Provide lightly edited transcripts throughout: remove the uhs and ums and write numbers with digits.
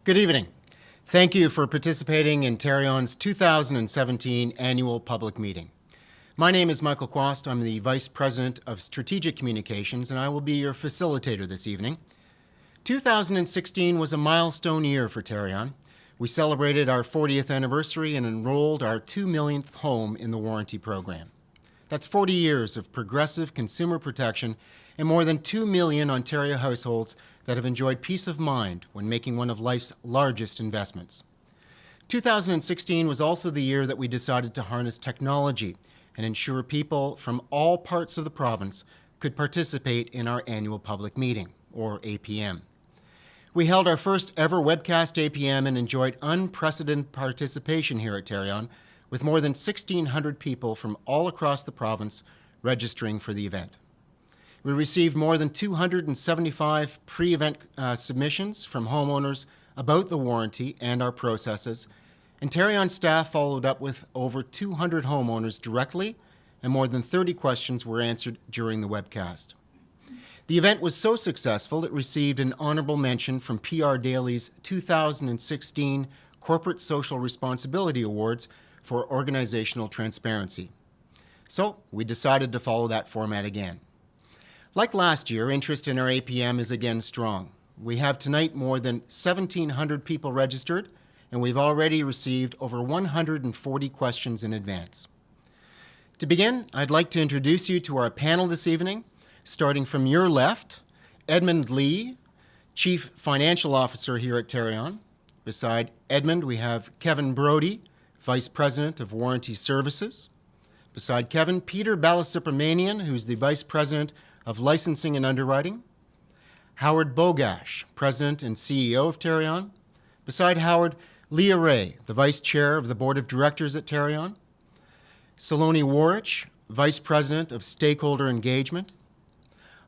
Good evening. Thank you for participating in Tarion's 2017 annual public meeting. My name is Michael Quast. I'm the Vice President of Strategic Communications, and I will be your facilitator this evening. 2016 was a milestone year for Tarion. We celebrated our 40th anniversary and enrolled our 2 millionth home in the warranty program. That's 40 years of progressive consumer protection and more than 2 million Ontario households that have enjoyed peace of mind when making one of life's largest investments. 2016 was also the year that we decided to harness technology and ensure people from all parts of the province could participate in our annual public meeting, or APM. We held our first ever webcast APM and enjoyed unprecedented participation here at Tarion, with more than 1,600 people from all across the province registering for the event. We received more than 275 pre-event submissions from homeowners about the warranty and our processes, and Tarion staff followed up with over 200 homeowners directly, and more than 30 questions were answered during the webcast. The event was so successful it received an honorable mention from PR Daily's 2016 Corporate Social Responsibility Awards for organizational transparency. So we decided to follow that format again. Like last year, interest in our APM is again strong. We have tonight more than 1,700 people registered, and we've already received over 140 questions in advance. To begin, I'd like to introduce you to our panel this evening, starting from your left, Edmund Lee, Chief Financial Officer here at Tarion. Beside Edmund, we have Kevin Brody, Vice President of Warranty Services. Beside Kevin, Peter Balasubramanian, who's the Vice President of Licensing and Underwriting. Howard Bogash, President and CEO of Tarion. Beside Howard, Leah Ray, the Vice Chair of the Board of Directors at Tarion. Saloni Warich, Vice President of Stakeholder Engagement.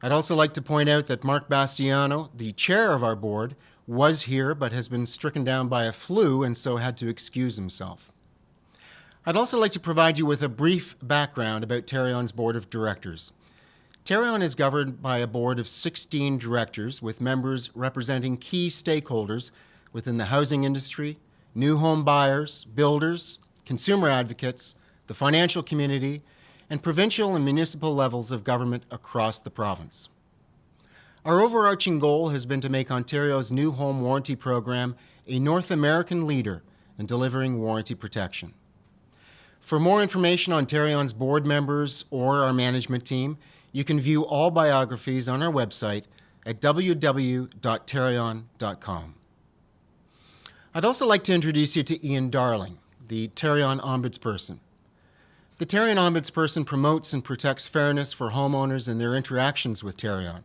I'd also like to point out that Mark Bastiano, the Chair of our board, was here but has been stricken down by a flu and so had to excuse himself. I'd also like to provide you with a brief background about Tarion's Board of Directors. Tarion is governed by a board of 16 directors with members representing key stakeholders within the housing industry, new home buyers, builders, consumer advocates, the financial community, and provincial and municipal levels of government across the province. Our overarching goal has been to make Ontario's new home warranty program a North American leader in delivering warranty protection. For more information on Tarion's board members or our management team, you can view all biographies on our website at www.tarion.com. I'd also like to introduce you to Ian Darling, the Tarion Ombudsperson. The Tarion Ombudsperson promotes and protects fairness for homeowners and their interactions with Tarion.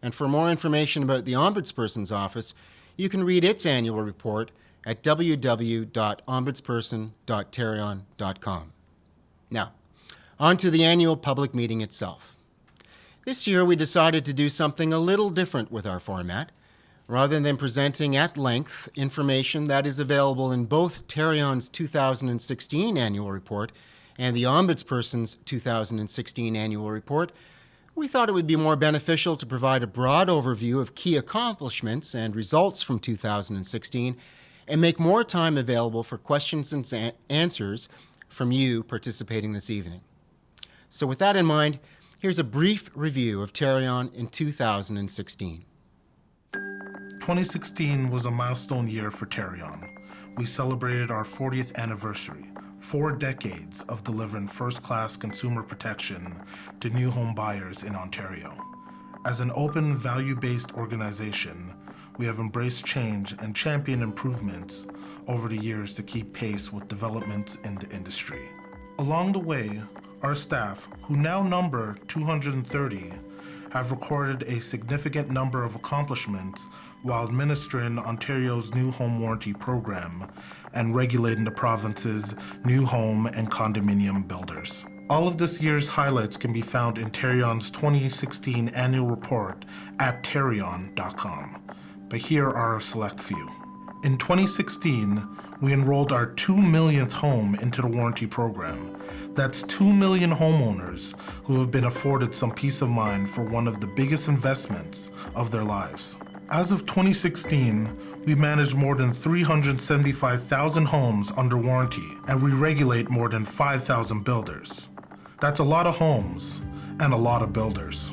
And for more information about the Ombudsperson's office, you can read its annual report at www.ombudsperson.tarion.com. Now, on to the annual public meeting itself. This year, we decided to do something a little different with our format. Rather than presenting at length information that is available in both Tarion's 2016 annual report and the Ombudsperson's 2016 annual report, we thought it would be more beneficial to provide a broad overview of key accomplishments and results from 2016 and make more time available for questions and answers from you participating this evening. So with that in mind, here's a brief review of Tarion in 2016. 2016 was a milestone year for Tarion. We celebrated our 40th anniversary, 4 decades of delivering first-class consumer protection to new home buyers in Ontario. As an open, value-based organization, we have embraced change and championed improvements over the years to keep pace with developments in the industry. Along the way, our staff, who now number 230, have recorded a significant number of accomplishments while administering Ontario's new home warranty program and regulating the province's new home and condominium builders. All of this year's highlights can be found in Tarion's 2016 annual report at tarion.com, but here are a select few. In 2016, we enrolled our 2 millionth home into the warranty program. That's 2 million homeowners who have been afforded some peace of mind for one of the biggest investments of their lives. As of 2016, we manage more than 375,000 homes under warranty, and we regulate more than 5,000 builders. That's a lot of homes and a lot of builders.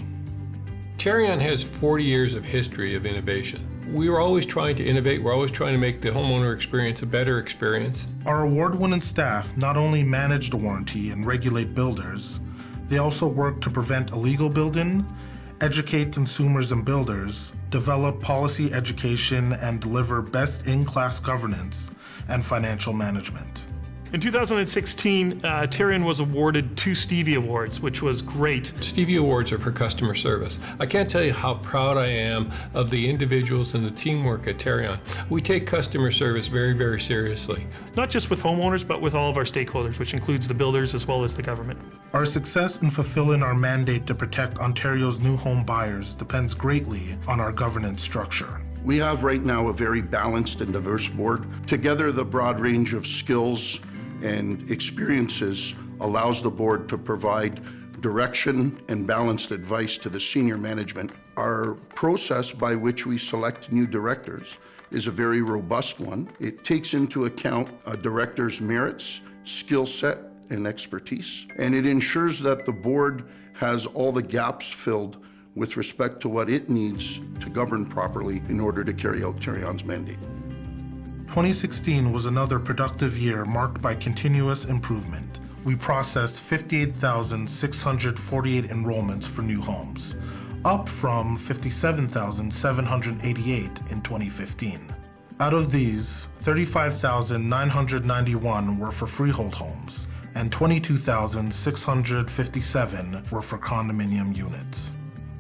Tarion has 40 years of history of innovation. We were always trying to innovate. We're always trying to make the homeowner experience a better experience. Our award-winning staff not only manage the warranty and regulate builders, they also work to prevent illegal building, educate consumers and builders, develop policy education, and deliver best-in-class governance and financial management. In 2016, Tarion was awarded 2 Stevie Awards, which was great. Stevie Awards are for customer service. I can't tell you how proud I am of the individuals and the teamwork at Tarion. We take customer service very, very seriously. Not just with homeowners, but with all of our stakeholders, which includes the builders as well as the government. Our success in fulfilling our mandate to protect Ontario's new home buyers depends greatly on our governance structure. We have right now a very balanced and diverse board. Together, the broad range of skills and experiences allows the board to provide direction and balanced advice to the senior management. Our process by which we select new directors is a very robust one. It takes into account a director's merits, skill set, and expertise, and it ensures that the board has all the gaps filled with respect to what it needs to govern properly in order to carry out Tarion's mandate. 2016 was another productive year marked by continuous improvement. We processed 58,648 enrollments for new homes, up from 57,788 in 2015. Out of these, 35,991 were for freehold homes, and 22,657 were for condominium units.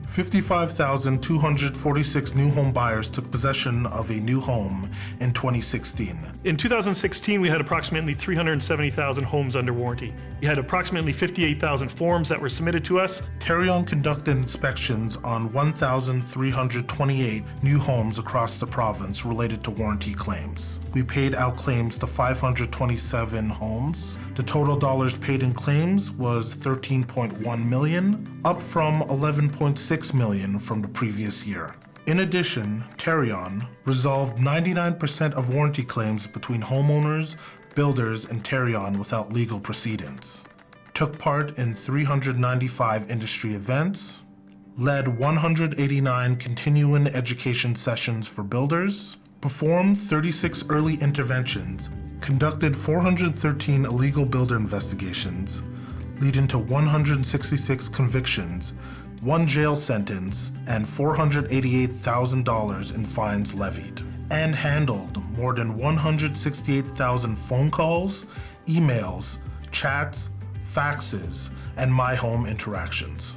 55,246 new home buyers took possession of a new home in 2016. In 2016, we had approximately 370,000 homes under warranty. We had approximately 58,000 forms that were submitted to us. Tarion conducted inspections on 1,328 new homes across the province related to warranty claims. We paid out claims to 527 homes. The total dollars paid in claims was $13.1 million, up from $11.6 million from the previous year. In addition, Tarion resolved 99% of warranty claims between homeowners, builders, and Tarion without legal proceedings, took part in 395 industry events, led 189 continuing education sessions for builders, performed 36 early interventions, conducted 413 illegal builder investigations, leading to 166 convictions, 1 jail sentence, and $488,000 in fines levied, and handled more than 168,000 phone calls, emails, chats, faxes, and My Home interactions.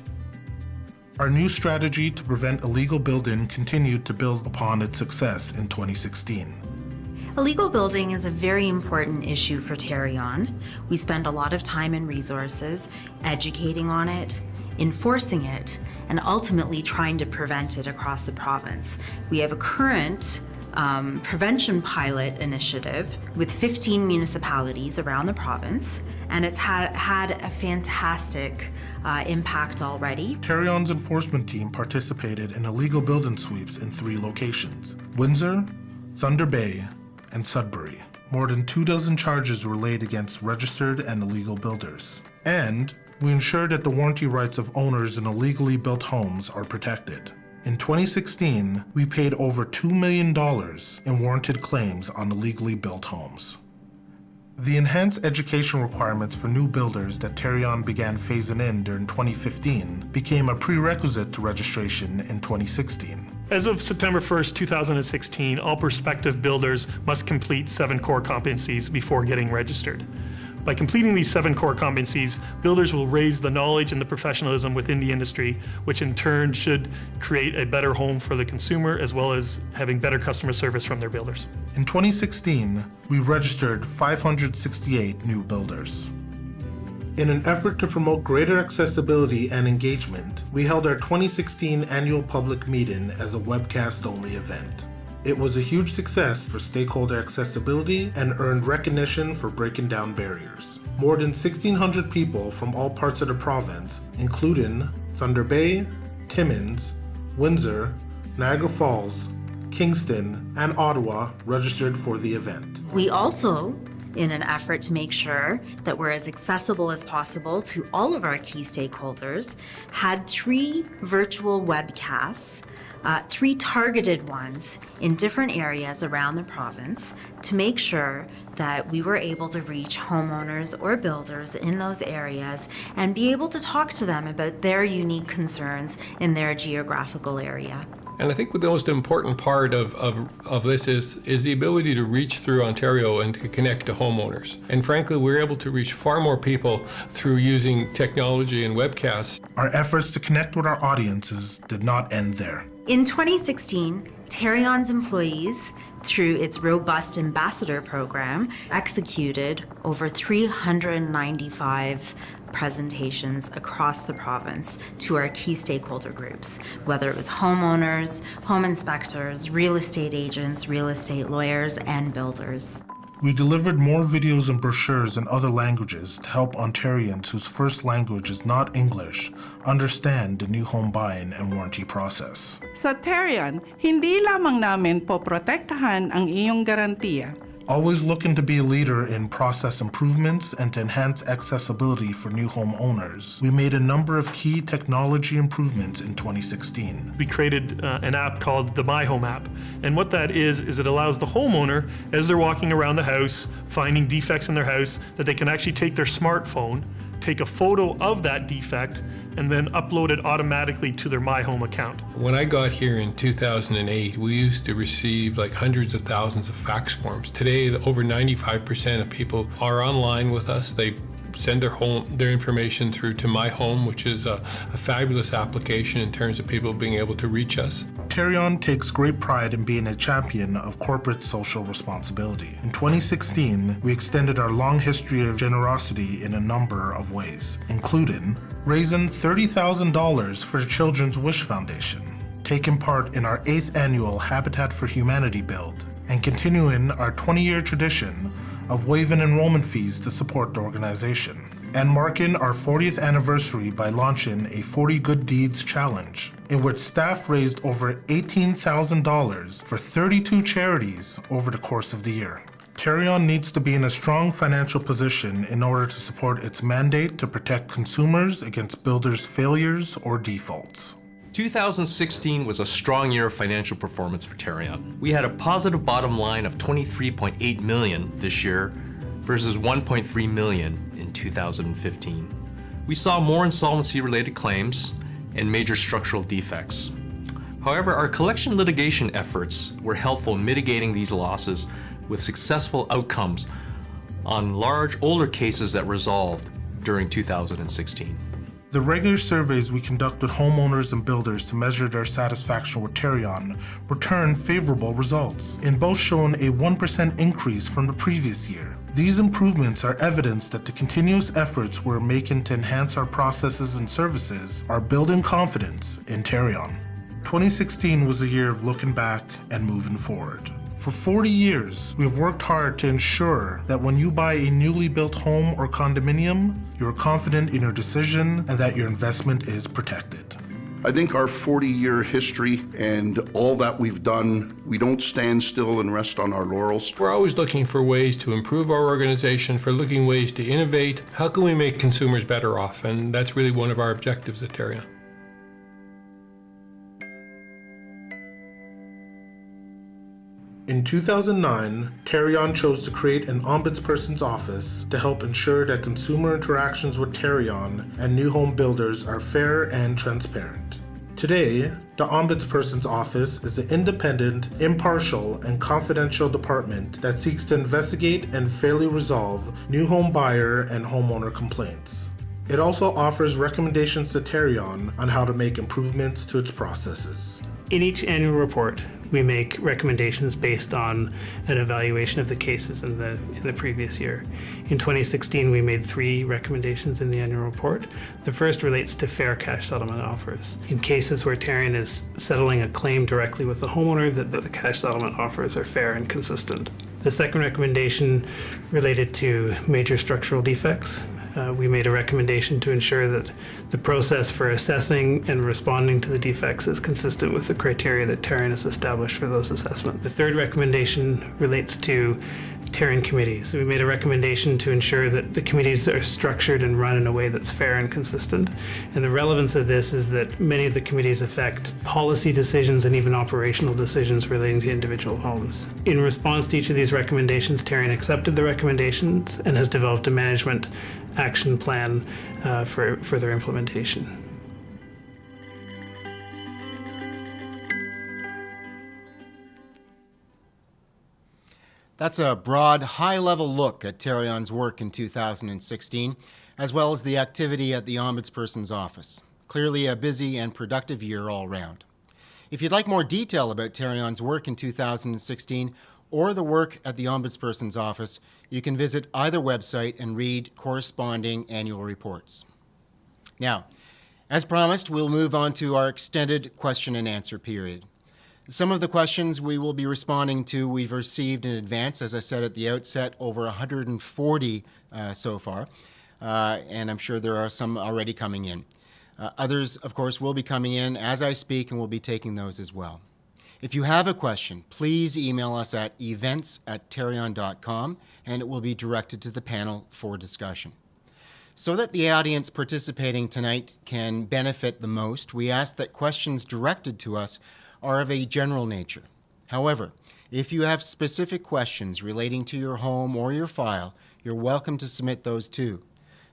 Our new strategy to prevent illegal building continued to build upon its success in 2016. Illegal building is a very important issue for Tarion. We spend a lot of time and resources educating on it, enforcing it, and ultimately trying to prevent it across the province. We have a current prevention pilot initiative with 15 municipalities around the province, and it's had a fantastic impact already. Tarion's enforcement team participated in illegal building sweeps in 3 locations: Windsor, Thunder Bay, and Sudbury. More than 24 charges were laid against registered and illegal builders. And we ensured that the warranty rights of owners in illegally built homes are protected. In 2016, we paid over $2 million in warranted claims on illegally built homes. The enhanced education requirements for new builders that Tarion began phasing in during 2015 became a prerequisite to registration in 2016. As of September 1st, 2016, all prospective builders must complete 7 core competencies before getting registered. By completing these 7 core competencies, builders will raise the knowledge and the professionalism within the industry, which in turn should create a better home for the consumer as well as having better customer service from their builders. In 2016, we registered 568 new builders. In an effort to promote greater accessibility and engagement, we held our 2016 annual public meeting as a webcast-only event. It was a huge success for stakeholder accessibility and earned recognition for breaking down barriers. More than 1,600 people from all parts of the province, including Thunder Bay, Timmins, Windsor, Niagara Falls, Kingston, and Ottawa registered for the event. We also, in an effort to make sure that we're as accessible as possible to all of our key stakeholders, had 3 virtual webcasts, 3 targeted ones in different areas around the province to make sure that we were able to reach homeowners or builders in those areas and be able to talk to them about their unique concerns in their geographical area. And I think the most important part of this is the ability to reach through Ontario and to connect to homeowners. And frankly, we're able to reach far more people through using technology and webcasts. Our efforts to connect with our audiences did not end there. In 2016, Tarion's employees, through its robust ambassador program, executed over 395 presentations across the province to our key stakeholder groups, whether it was homeowners, home inspectors, real estate agents, real estate lawyers, and builders. We delivered more videos and brochures in other languages to help Ontarians whose first language is not English understand the new home buying and warranty process. Sa Tarion, hindi lamang namin poprotektahan ang iyong garantiya. Always looking to be a leader in process improvements and to enhance accessibility for new home owners, we made a number of key technology improvements in 2016. We created an app called the My Home app. And what that is it allows the homeowner, as they're walking around the house, finding defects in their house, that they can actually take their smartphone, take a photo of that defect, and then upload it automatically to their My Home account. When I got here in 2008, we used to receive like hundreds of thousands of fax forms. Today, over 95% of people are online with us. They send their information through to My Home, which is a fabulous application in terms of people being able to reach us. Tarion takes great pride in being a champion of corporate social responsibility. In 2016, we extended our long history of generosity in a number of ways, including raising $30,000 for the Children's Wish Foundation, taking part in our 8th annual Habitat for Humanity build, and continuing our 20-year tradition of waiving enrollment fees to support the organization, and marking our 40th anniversary by launching a 40 Good Deeds Challenge, in which staff raised over $18,000 for 32 charities over the course of the year. Tarion needs to be in a strong financial position in order to support its mandate to protect consumers against builders' failures or defaults. 2016 was a strong year of financial performance for Tarion. We had a positive bottom line of $23.8 million this year versus $1.3 million in 2015. We saw more insolvency-related claims and major structural defects. However, our collection litigation efforts were helpful in mitigating these losses with successful outcomes on large, older cases that resolved during 2016. The regular surveys we conduct with homeowners and builders to measure their satisfaction with Tarion return favorable results, in both showing a 1% increase from the previous year. These improvements are evidence that the continuous efforts we're making to enhance our processes and services are building confidence in Tarion. 2016 was a year of looking back and moving forward. For 40 years, we have worked hard to ensure that when you buy a newly built home or condominium, you're confident in your decision and that your investment is protected. I think our 40-year history and all that we've done, we don't stand still and rest on our laurels. We're always looking for ways to improve our organization, for looking ways to innovate. How can we make consumers better off? And that's really one of our objectives at Tarion. In 2009, Tarion chose to create an ombudsperson's office to help ensure that consumer interactions with Tarion and new home builders are fair and transparent. Today, the ombudsperson's office is an independent, impartial, and confidential department that seeks to investigate and fairly resolve new home buyer and homeowner complaints. It also offers recommendations to Tarion on how to make improvements to its processes. In each annual report, we make recommendations based on an evaluation of the cases in the previous year. In 2016, we made 3 recommendations in the annual report. The first relates to fair cash settlement offers. In cases where Tarion is settling a claim directly with the homeowner, that the cash settlement offers are fair and consistent. The second recommendation related to major structural defects. we made a recommendation to ensure that the process for assessing and responding to the defects is consistent with the criteria that Tarion has established for those assessments. The third recommendation relates to Tarion committees. We made a recommendation to ensure that the committees are structured and run in a way that's fair and consistent. And the relevance of this is that many of the committees affect policy decisions and even operational decisions relating to individual homes. In response to each of these recommendations, Tarion accepted the recommendations and has developed a management action plan for further implementation. That's a broad, high-level look at Tarion's work in 2016, as well as the activity at the Ombudsperson's office. Clearly a busy and productive year all round. If you'd like more detail about Tarion's work in 2016 or the work at the Ombudsperson's office, you can visit either website and read corresponding annual reports. Now, as promised, we'll move on to our extended question and answer period. Some of the questions we will be responding to we've received in advance, as I said at the outset, over 140 so far, and I'm sure there are some already coming in. Others, of course, will be coming in as I speak, and we'll be taking those as well. If you have a question, please email us at events@tarion.com, and it will be directed to the panel for discussion. So that the audience participating tonight can benefit the most, we ask that questions directed to us are of a general nature. However, if you have specific questions relating to your home or your file, you're welcome to submit those too.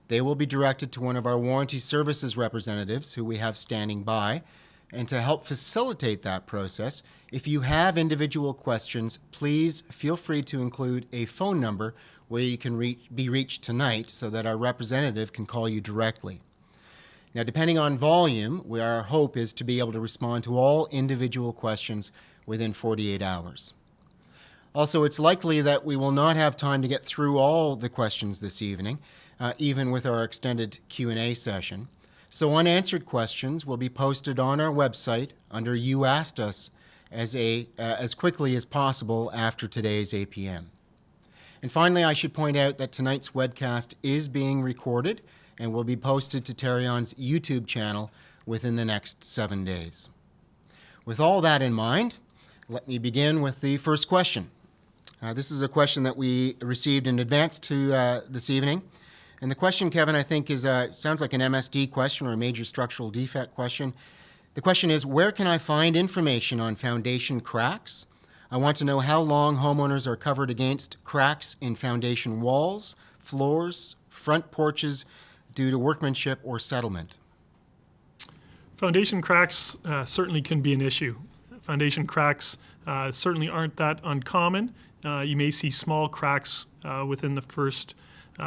They will be directed to one of our warranty services representatives who we have standing by. And to help facilitate that process, if you have individual questions, please feel free to include a phone number where you can be reached tonight so that our representative can call you directly. Now, depending on volume, our hope is to be able to respond to all individual questions within 48 hours. Also, it's likely that we will not have time to get through all the questions this evening, even with our extended Q&A session. So unanswered questions will be posted on our website under You Asked Us as quickly as possible after today's 8 p.m. And finally, I should point out that tonight's webcast is being recorded and will be posted to Tarion's YouTube channel within the next 7 days. With all that in mind, let me begin with the first question. This is a question that we received in advance to this evening. And the question, Kevin, I think sounds like an MSD question or a major structural defect question. The question is, where can I find information on foundation cracks? I want to know how long homeowners are covered against cracks in foundation walls, floors, front porches, due to workmanship or settlement. Foundation cracks certainly can be an issue. Foundation cracks certainly aren't that uncommon. You may see small cracks within the first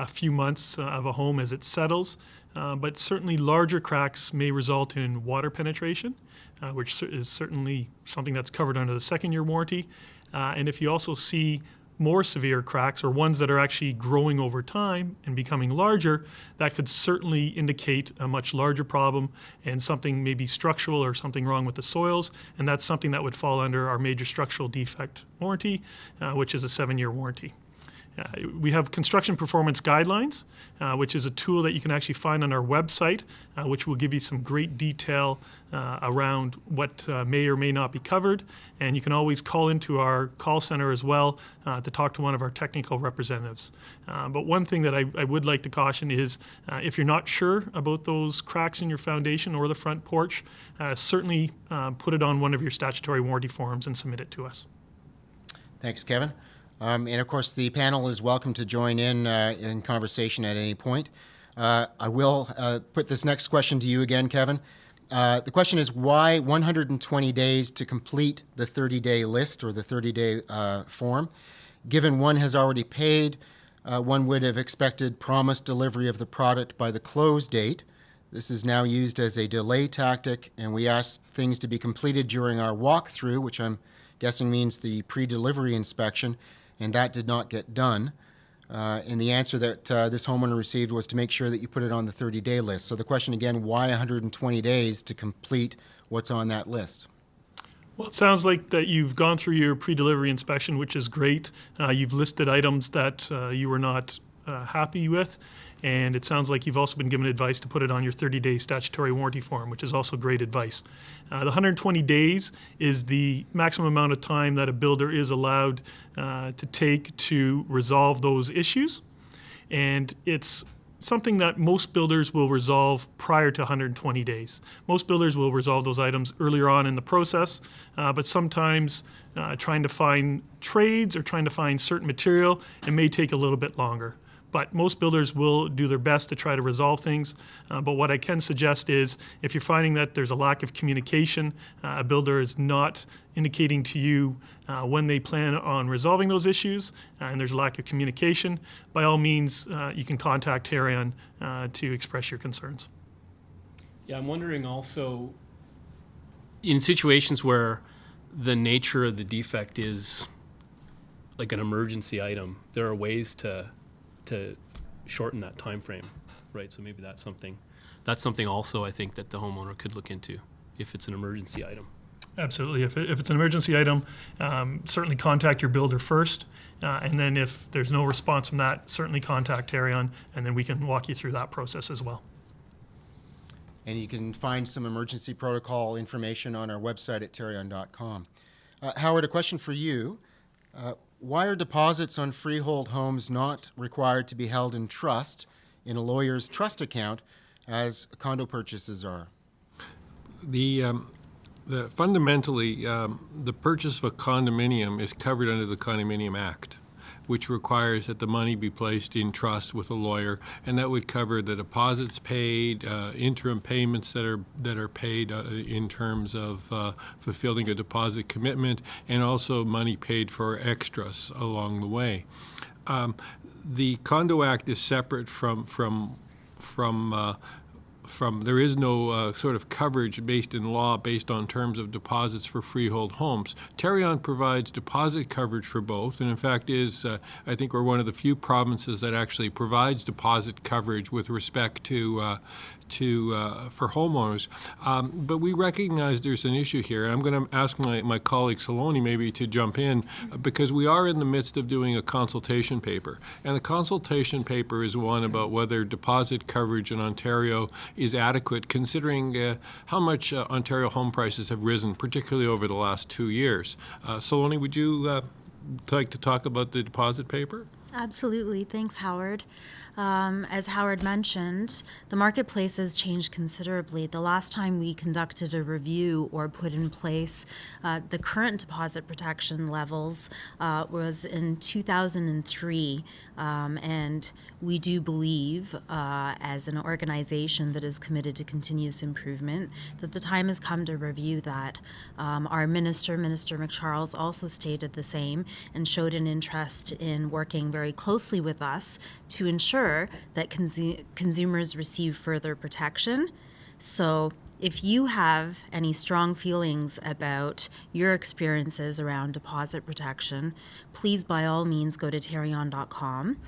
few months of a home as it settles, but certainly larger cracks may result in water penetration, which is certainly something that's covered under the second-year warranty. And if you also see more severe cracks or ones that are actually growing over time and becoming larger, that could certainly indicate a much larger problem and something maybe structural or something wrong with the soils, and that's something that would fall under our major structural defect warranty, which is a 7-year warranty. We have construction performance guidelines, which is a tool that you can actually find on our website, which will give you some great detail around what may or may not be covered. And you can always call into our call center as well to talk to one of our technical representatives. But one thing that I would like to caution is if you're not sure about those cracks in your foundation or the front porch, certainly put it on one of your statutory warranty forms and submit it to us. Thanks, Kevin. And of course, the panel is welcome to join in conversation at any point. I will put this next question to you again, Kevin. The question is, why 120 days to complete the 30-day list or the 30-day form? Given one has already paid, one would have expected promised delivery of the product by the close date. This is now used as a delay tactic, and we asked things to be completed during our walkthrough, which I'm guessing means the pre-delivery inspection, and that did not get done. And the answer that this homeowner received was to make sure that you put it on the 30-day list. So the question again, why 120 days to complete what's on that list? Well, it sounds like that you've gone through your pre-delivery inspection, which is great. You've listed items that you were not happy with. And it sounds like you've also been given advice to put it on your 30-day statutory warranty form, which is also great advice. The 120 days is the maximum amount of time that a builder is allowed to take to resolve those issues. And it's something that most builders will resolve prior to 120 days. Most builders will resolve those items earlier on in the process, but sometimes trying to find trades or trying to find certain material, it may take a little bit longer. But most builders will do their best to try to resolve things. But what I can suggest is if you're finding that there's a lack of communication, a builder is not indicating to you when they plan on resolving those issues, and there's a lack of communication, by all means, you can contact Tarion to express your concerns. Yeah, I'm wondering also, in situations where the nature of the defect is like an emergency item, there are ways to shorten that time frame, right? So maybe that's something also I think that the homeowner could look into if it's an emergency item. Absolutely. If it's an emergency item, certainly contact your builder first. And then if there's no response from that, certainly contact Tarion, and then we can walk you through that process as well. And you can find some emergency protocol information on our website at tarion.com. Howard, a question for you. Why are deposits on freehold homes not required to be held in trust in a lawyer's trust account as condo purchases are? Fundamentally, the purchase of a condominium is covered under the Condominium Act, which requires that the money be placed in trust with a lawyer, and that would cover the deposits paid, interim payments that are paid in terms of fulfilling a deposit commitment, and also money paid for extras along the way. The Condo Act is separate from there is no sort of coverage based in law based on terms of deposits for freehold homes. Tarion provides deposit coverage for both, and in fact I think we're one of the few provinces that actually provides deposit coverage with respect to for homeowners. But we recognize there's an issue here, and I'm going to ask my colleague Saloni maybe to jump in, because we are in the midst of doing a consultation paper. And the consultation paper is one about whether deposit coverage in Ontario is adequate, considering how much Ontario home prices have risen, particularly over the last 2 years. Saloni, would you like to talk about the deposit paper? Absolutely. Thanks, Howard. As Howard mentioned, the marketplace has changed considerably. The last time we conducted a review or put in place the current deposit protection levels was in 2003. And we do believe, as an organization that is committed to continuous improvement, that the time has come to review that. Our Minister McCharles, also stated the same and showed an interest in working very closely with us to ensure that consumers receive further protection. So if you have any strong feelings about your experiences around deposit protection, please by all means go to tarion.com.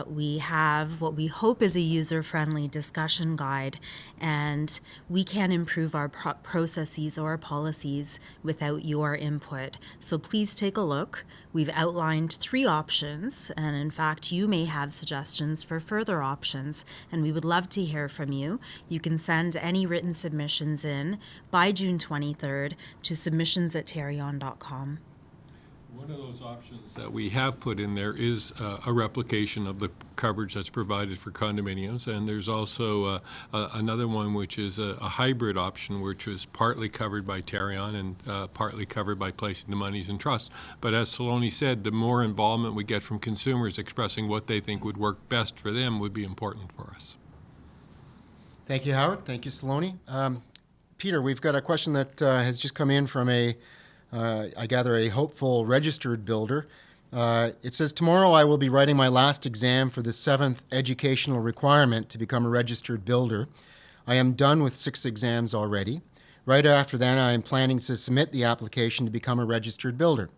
We have what we hope is a user-friendly discussion guide, and we can improve our processes or policies without your input. So please take a look. We've outlined 3 options, and in fact, you may have suggestions for further options, and we would love to hear from you. You can send any written submissions in by June 23rd to submissions@tarion.com. One of those options that we have put in there is a replication of the coverage that's provided for condominiums, and there's also another one which is a hybrid option, which is partly covered by Tarion and partly covered by placing the monies in trust. But as Saloni said, the more involvement we get from consumers expressing what they think would work best for them would be important for us. Thank you, Howard. Thank you, Saloni. Peter, we've got a question that has just come in from I gather, a hopeful registered builder. It says, tomorrow I will be writing my last exam for the 7th educational requirement to become a registered builder. I am done with 6 exams already. Right after that, I am planning to submit the application to become a registered builder.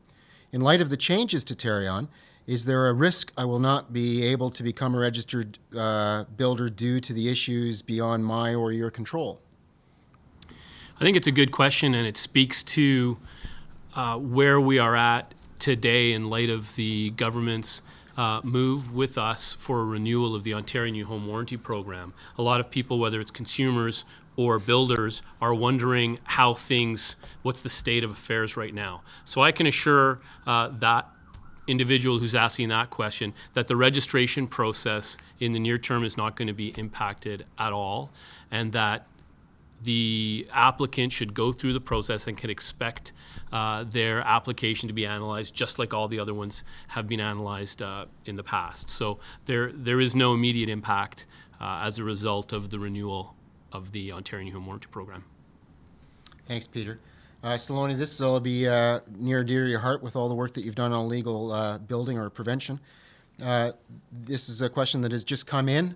In light of the changes to Tarion, is there a risk I will not be able to become a registered builder due to the issues beyond my or your control? I think it's a good question, and it speaks to where we are at today in light of the government's move with us for a renewal of the Ontario New Home Warranty Program. A lot of people, whether it's consumers or builders, are wondering what's the state of affairs right now. So I can assure that individual who's asking that question that the registration process in the near term is not going to be impacted at all, and that the applicant should go through the process and can expect their application to be analyzed just like all the other ones have been analyzed in the past. So there is no immediate impact as a result of the renewal of the Ontario New Home Warranty Program. Thanks, Peter. Saloni, this will be near and dear to your heart with all the work that you've done on illegal building or prevention. This is a question that has just come in.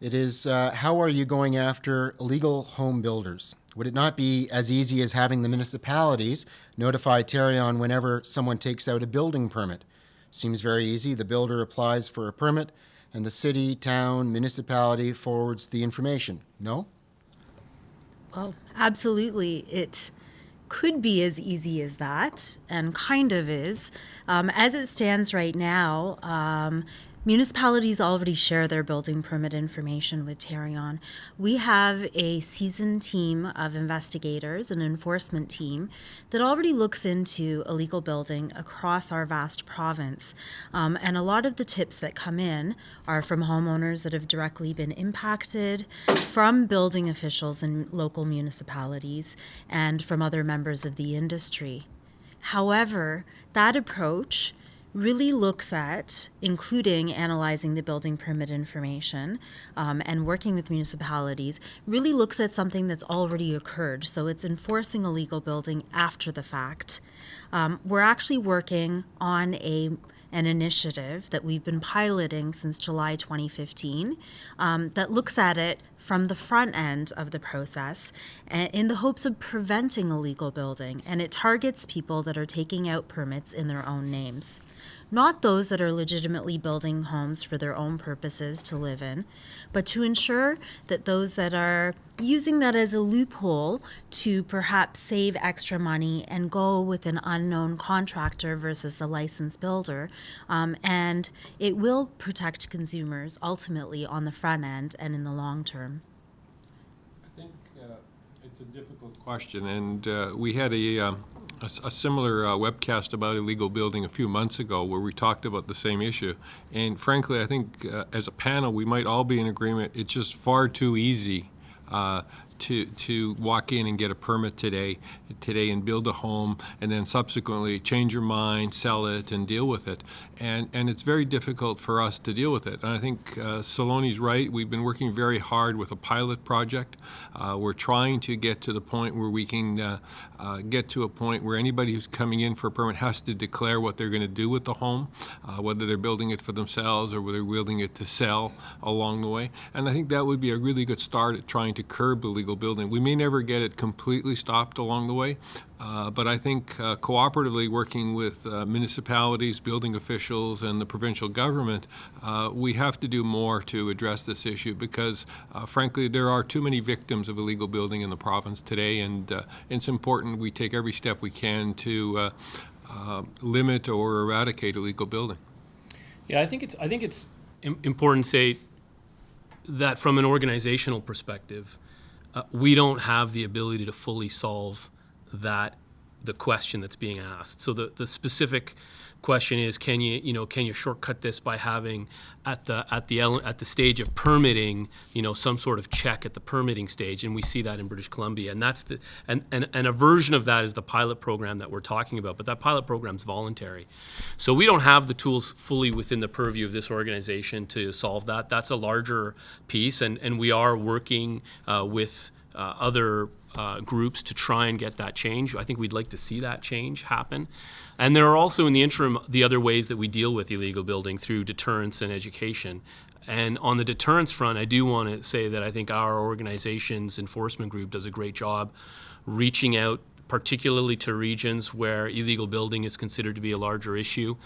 It is, how are you going after illegal home builders? Would it not be as easy as having the municipalities notify Tarion whenever someone takes out a building permit? Seems very easy. The builder applies for a permit, and the city, town, municipality forwards the information. No? Well, absolutely. It could be as easy as that, and kind of is. As it stands right now, municipalities already share their building permit information with Tarion. We have a seasoned team of investigators, an enforcement team, that already looks into illegal building across our vast province. And a lot of the tips that come in are from homeowners that have directly been impacted, from building officials in local municipalities, and from other members of the industry. However, that approach really looks at, including analyzing the building permit information and working with municipalities, really looks at something that's already occurred. So it's enforcing illegal building after the fact. We're actually working on an initiative that we've been piloting since July 2015 that looks at it from the front end of the process in the hopes of preventing illegal building. And it targets people that are taking out permits in their own names. Not those that are legitimately building homes for their own purposes to live in, but to ensure that those that are using that as a loophole to perhaps save extra money and go with an unknown contractor versus a licensed builder. And it will protect consumers ultimately on the front end and in the long term. I think it's a difficult question, and we had a similar webcast about illegal building a few months ago where we talked about the same issue. And frankly, I think as a panel, we might all be in agreement. It's just far too easy to walk in and get a permit today and build a home and then subsequently change your mind, sell it, and deal with it. And it's very difficult for us to deal with it. And I think Saloni's right. We've been working very hard with a pilot project. We're trying to get to the point where we can get to a point where anybody who's coming in for a permit has to declare what they're going to do with the home, whether they're building it for themselves or whether they're building it to sell along the way. And I think that would be a really good start at trying to curb illegal building. We may never get it completely stopped along the way, but I think cooperatively working with municipalities, building officials, and the provincial government, we have to do more to address this issue because, frankly, there are too many victims of illegal building in the province today, and it's important we take every step we can to limit or eradicate illegal building. Yeah, I think it's important to say that from an organizational perspective, we don't have the ability to fully solve the question that's being asked. So the specific question is, can you shortcut this by having at the stage of permitting, some sort of check at the permitting stage, and we see that in British Columbia, and that's and a version of that is the pilot program that we're talking about. But that pilot program's voluntary, so we don't have the tools fully within the purview of this organization to solve that. That's a larger piece, and we are working with other groups to try and get that change. I think we'd like to see that change happen. And there are also, in the interim, the other ways that we deal with illegal building through deterrence and education. And on the deterrence front, I do want to say that I think our organization's enforcement group does a great job reaching out particularly to regions where illegal building is considered to be a larger issue.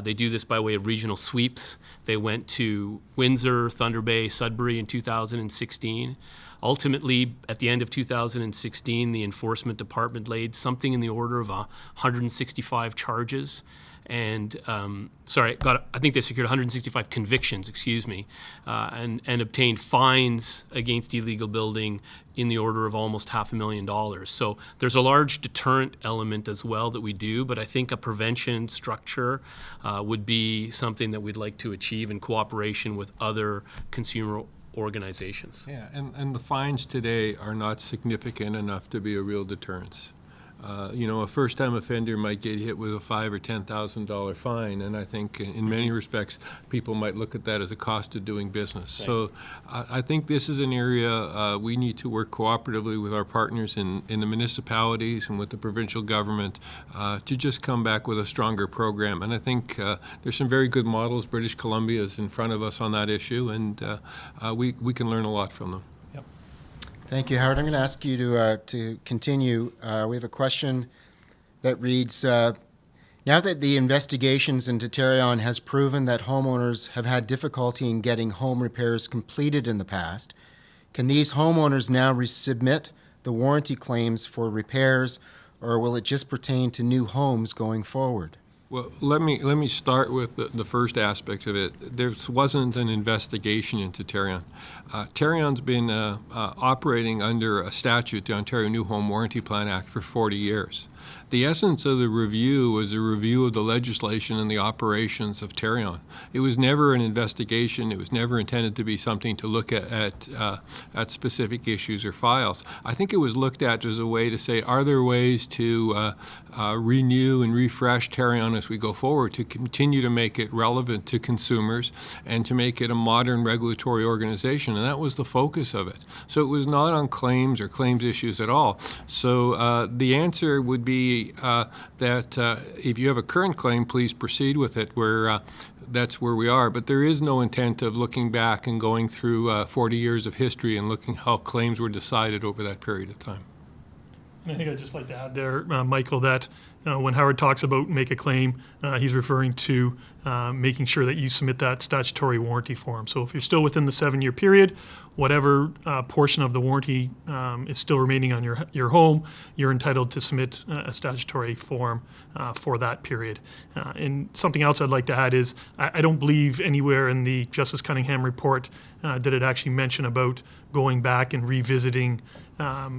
They do this by way of regional sweeps. They went to Windsor, Thunder Bay, Sudbury in 2016. Ultimately, at the end of 2016, the enforcement department laid something in the order of 165 charges. and I think they secured 165 convictions, and obtained fines against illegal building in the order of almost $500,000. So there's a large deterrent element as well that we do, but I think a prevention structure would be something that we'd like to achieve in cooperation with other consumer organizations. Yeah, and the fines today are not significant enough to be a real deterrence. A first-time offender might get hit with a $5,000 or $10,000 fine, and I think in many respects people might look at that as a cost of doing business. Right. So I think this is an area we need to work cooperatively with our partners in the municipalities and with the provincial government to just come back with a stronger program. And I think there's some very good models. British Columbia is in front of us on that issue, and we can learn a lot from them. Thank you, Howard. I'm going to ask you to continue. We have a question that reads, now that the investigations into Tarion has proven that homeowners have had difficulty in getting home repairs completed in the past, can these homeowners now resubmit the warranty claims for repairs, or will it just pertain to new homes going forward? Well, let me start with the first aspect of it. There wasn't an investigation into Tarion. Tarion's been operating under a statute, the Ontario New Home Warranty Plan Act, for 40 years. The essence of the review was a review of the legislation and the operations of Tarion. It was never an investigation. It was never intended to be something to look at specific issues or files. I think it was looked at as a way to say, are there ways to renew and refresh Tarion as we go forward, to continue to make it relevant to consumers and to make it a modern regulatory organization, and that was the focus of it. So it was not on claims or claims issues at all. So the answer would be that if you have a current claim, please proceed with it, that's where we are. But there is no intent of looking back and going through 40 years of history and looking how claims were decided over that period of time. And I think I'd just like to add there, Michael, that when Howard talks about make a claim, he's referring to making sure that you submit that statutory warranty form. So if you're still within the 7-year period, whatever portion of the warranty is still remaining on your home, you're entitled to submit a statutory form for that period. And something else I'd like to add is I don't believe anywhere in the Justice Cunningham report did it actually mention about going back and revisiting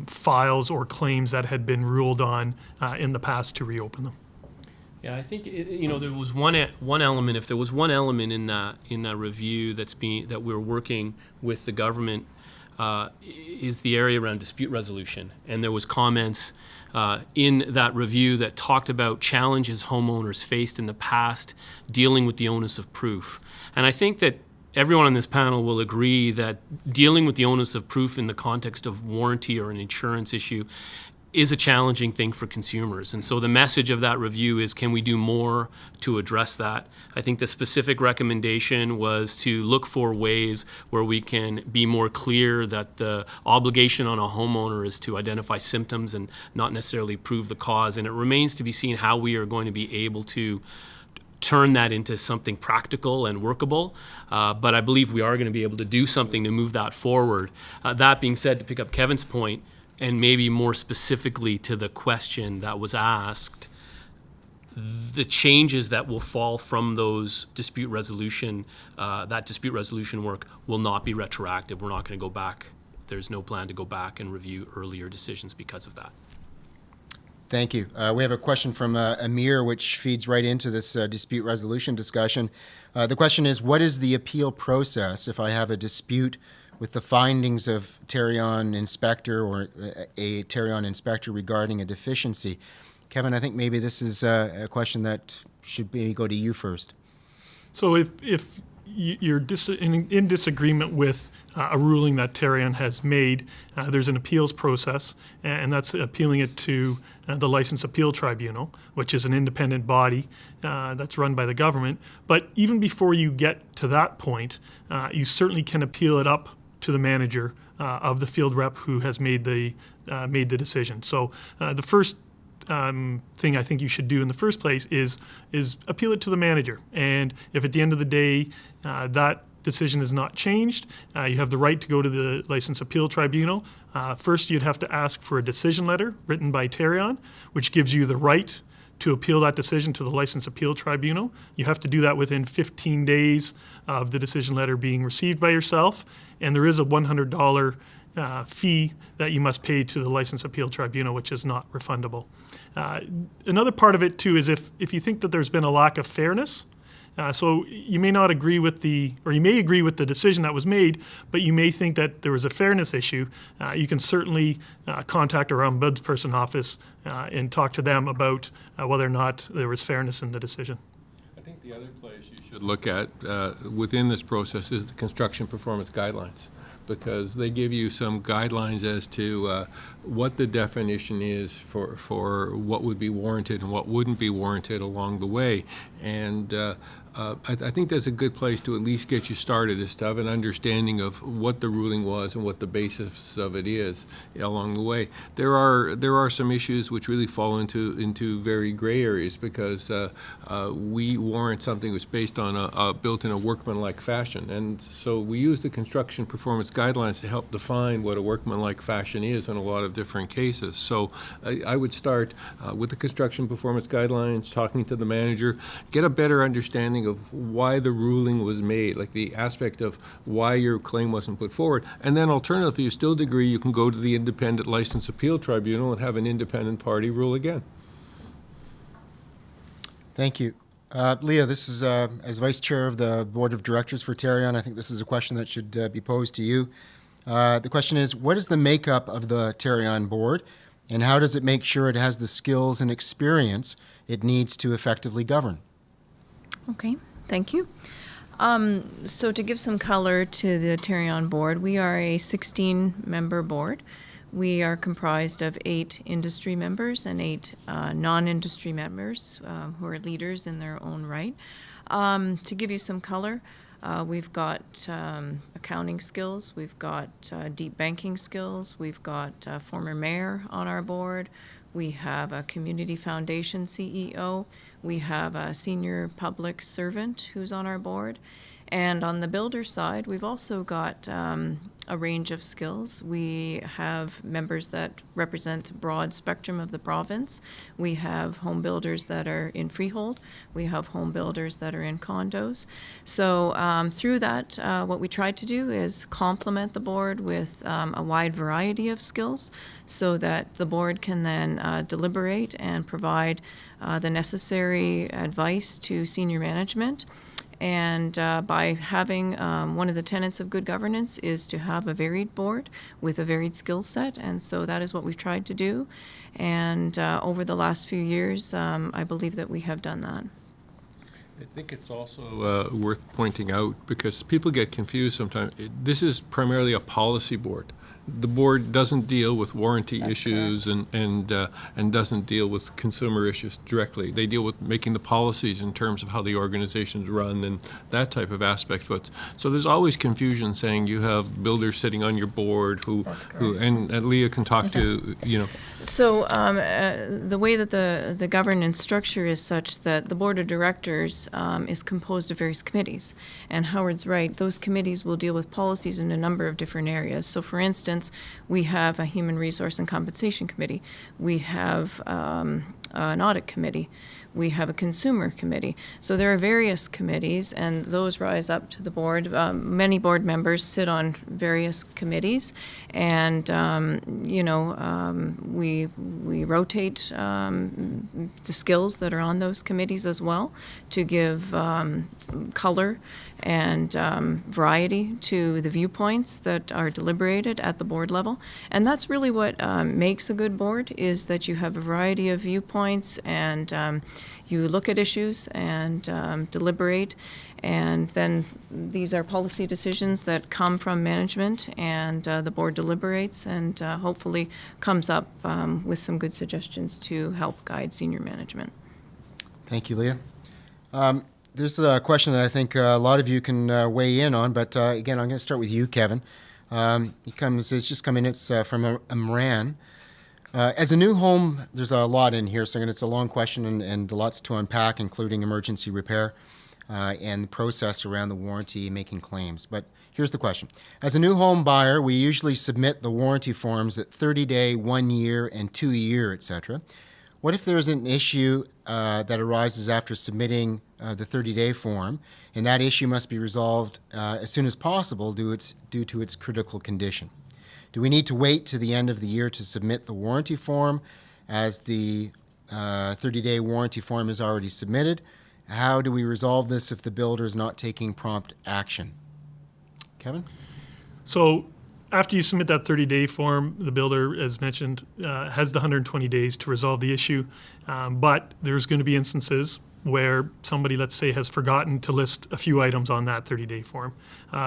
files or claims that had been ruled on in the past to reopen them. Yeah, I think there was one element. If there was one element in that review that we're working with the government, is the area around dispute resolution. And there was comments in that review that talked about challenges homeowners faced in the past dealing with the onus of proof. And I think that everyone on this panel will agree that dealing with the onus of proof in the context of warranty or an insurance issue is a challenging thing for consumers. And so the message of that review is, can we do more to address that? I think the specific recommendation was to look for ways where we can be more clear that the obligation on a homeowner is to identify symptoms and not necessarily prove the cause. And it remains to be seen how we are going to be able to turn that into something practical and workable. But I believe we are going to be able to do something to move that forward. That being said, to pick up Kevin's point, and maybe more specifically to the question that was asked, the changes that will fall from those dispute resolution work will not be retroactive. We're not going to go back. There's no plan to go back and review earlier decisions because of that. Thank you. We have a question from Amir, which feeds right into this dispute resolution discussion. The question is, what is the appeal process if I have a dispute with the findings of Tarion inspector or a Tarion inspector regarding a deficiency? Kevin, I think maybe this is a question that should go to you first. So if you're in disagreement with a ruling that Tarion has made, there's an appeals process, and that's appealing it to the License Appeal Tribunal, which is an independent body that's run by the government. But even before you get to that point, you certainly can appeal it up to the manager of the field rep who has made the decision. So the first thing I think you should do in the first place is appeal it to the manager. And if at the end of the day that decision is not changed, you have the right to go to the License Appeal Tribunal. First, you'd have to ask for a decision letter written by Tarion, which gives you the right to appeal that decision to the License Appeal Tribunal. You have to do that within 15 days of the decision letter being received by yourself, and there is a $100 fee that you must pay to the License Appeal Tribunal, which is not refundable. Another part of it, too, is if you think that there's been a lack of fairness, so you may not agree with you may agree with the decision that was made, but you may think that there was a fairness issue. You can certainly contact our ombudsperson office and talk to them about whether or not there was fairness in the decision. I think the other place you should look at within this process is the construction performance guidelines, because they give you some guidelines as to what the definition is for what would be warranted and what wouldn't be warranted along the way. And I think that's a good place to at least get you started, is to have an understanding of what the ruling was and what the basis of it is along the way. There are some issues which really fall into very gray areas, because we warrant something that's based on built in a workmanlike fashion, and so we use the construction performance guidelines to help define what a workmanlike fashion is in a lot of different cases. So I would start with the construction performance guidelines, talking to the manager, get a better understanding of why the ruling was made, like the aspect of why your claim wasn't put forward. And then alternatively, you still agree, you can go to the independent license appeal tribunal and have an independent party rule again. Thank you. Leah, this is, as Vice Chair of the Board of Directors for Tarion, I think this is a question that should be posed to you. The question is, what is the makeup of the Tarion board, and how does it make sure it has the skills and experience it needs to effectively govern? Okay, thank you. So to give some color to the Tarion board, we are a 16-member board. We are comprised of 8 industry members and 8 non-industry members who are leaders in their own right. To give you some color, we've got accounting skills, we've got deep banking skills, we've got former mayor on our board, we have a community foundation CEO, we have a senior public servant who's on our board, and on the builder side, we've also got a range of skills. We have members that represent a broad spectrum of the province. We have home builders that are in freehold. We have home builders that are in condos. So through that, what we tried to do is complement the board with a wide variety of skills so that the board can then deliberate and provide the necessary advice to senior management. And by having one of the tenets of good governance is to have a varied board with a varied skill set, and so that is what we've tried to do. And over the last few years, I believe that we have done that. I think it's also worth pointing out, because people get confused sometimes. This is primarily a policy board. The board doesn't deal with warranty issues and doesn't deal with consumer issues directly. They deal with making the policies in terms of how the organizations run and that type of aspect of it. So there's always confusion saying you have builders sitting on your board who and Leah can talk to, you know. So the way that the governance structure is such that the board of directors is composed of various committees. And Howard's right, those committees will deal with policies in a number of different areas. So for instance, we have a Human Resource and Compensation Committee. We have an Audit Committee. We have a Consumer Committee. So there are various committees, and those rise up to the board. Many board members sit on various committees, and we rotate the skills that are on those committees as well to give color and variety to the viewpoints that are deliberated at the board level. And that's really what makes a good board, is that you have a variety of viewpoints, and you look at issues and deliberate, and then these are policy decisions that come from management, and the board deliberates and hopefully comes up with some good suggestions to help guide senior management. Thank you, Leah. There's a question that I think a lot of you can weigh in on, but again, I'm going to start with you, Kevin. It's just come in. It's from Imran. As a new home, there's a lot in here, so it's a long question and lots to unpack, including emergency repair and the process around the warranty making claims. But here's the question. As a new home buyer, we usually submit the warranty forms at 30-day, 1 year, and 2 year, etc. What if there's an issue that arises after submitting the 30-day form, and that issue must be resolved as soon as possible due to its critical condition? Do we need to wait to the end of the year to submit the warranty form, as the 30-day warranty form is already submitted? How do we resolve this if the builder is not taking prompt action? Kevin? So after you submit that 30-day form, the builder, as mentioned, has the 120 days to resolve the issue. But there's going to be instances where somebody, let's say, has forgotten to list a few items on that 30-day form.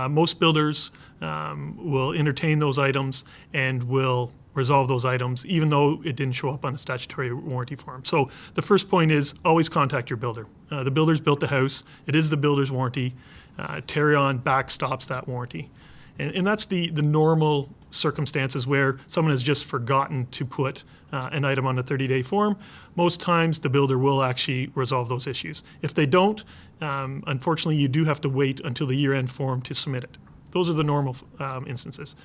Most builders will entertain those items and will resolve those items, even though it didn't show up on a statutory warranty form. So the first point is always contact your builder. The builder's built the house. It is the builder's warranty. Tarion backstops that warranty. And that's the normal circumstances where someone has just forgotten to put an item on a 30-day form. Most times the builder will actually resolve those issues. If they don't, unfortunately, you do have to wait until the year-end form to submit it. Those are the normal instances.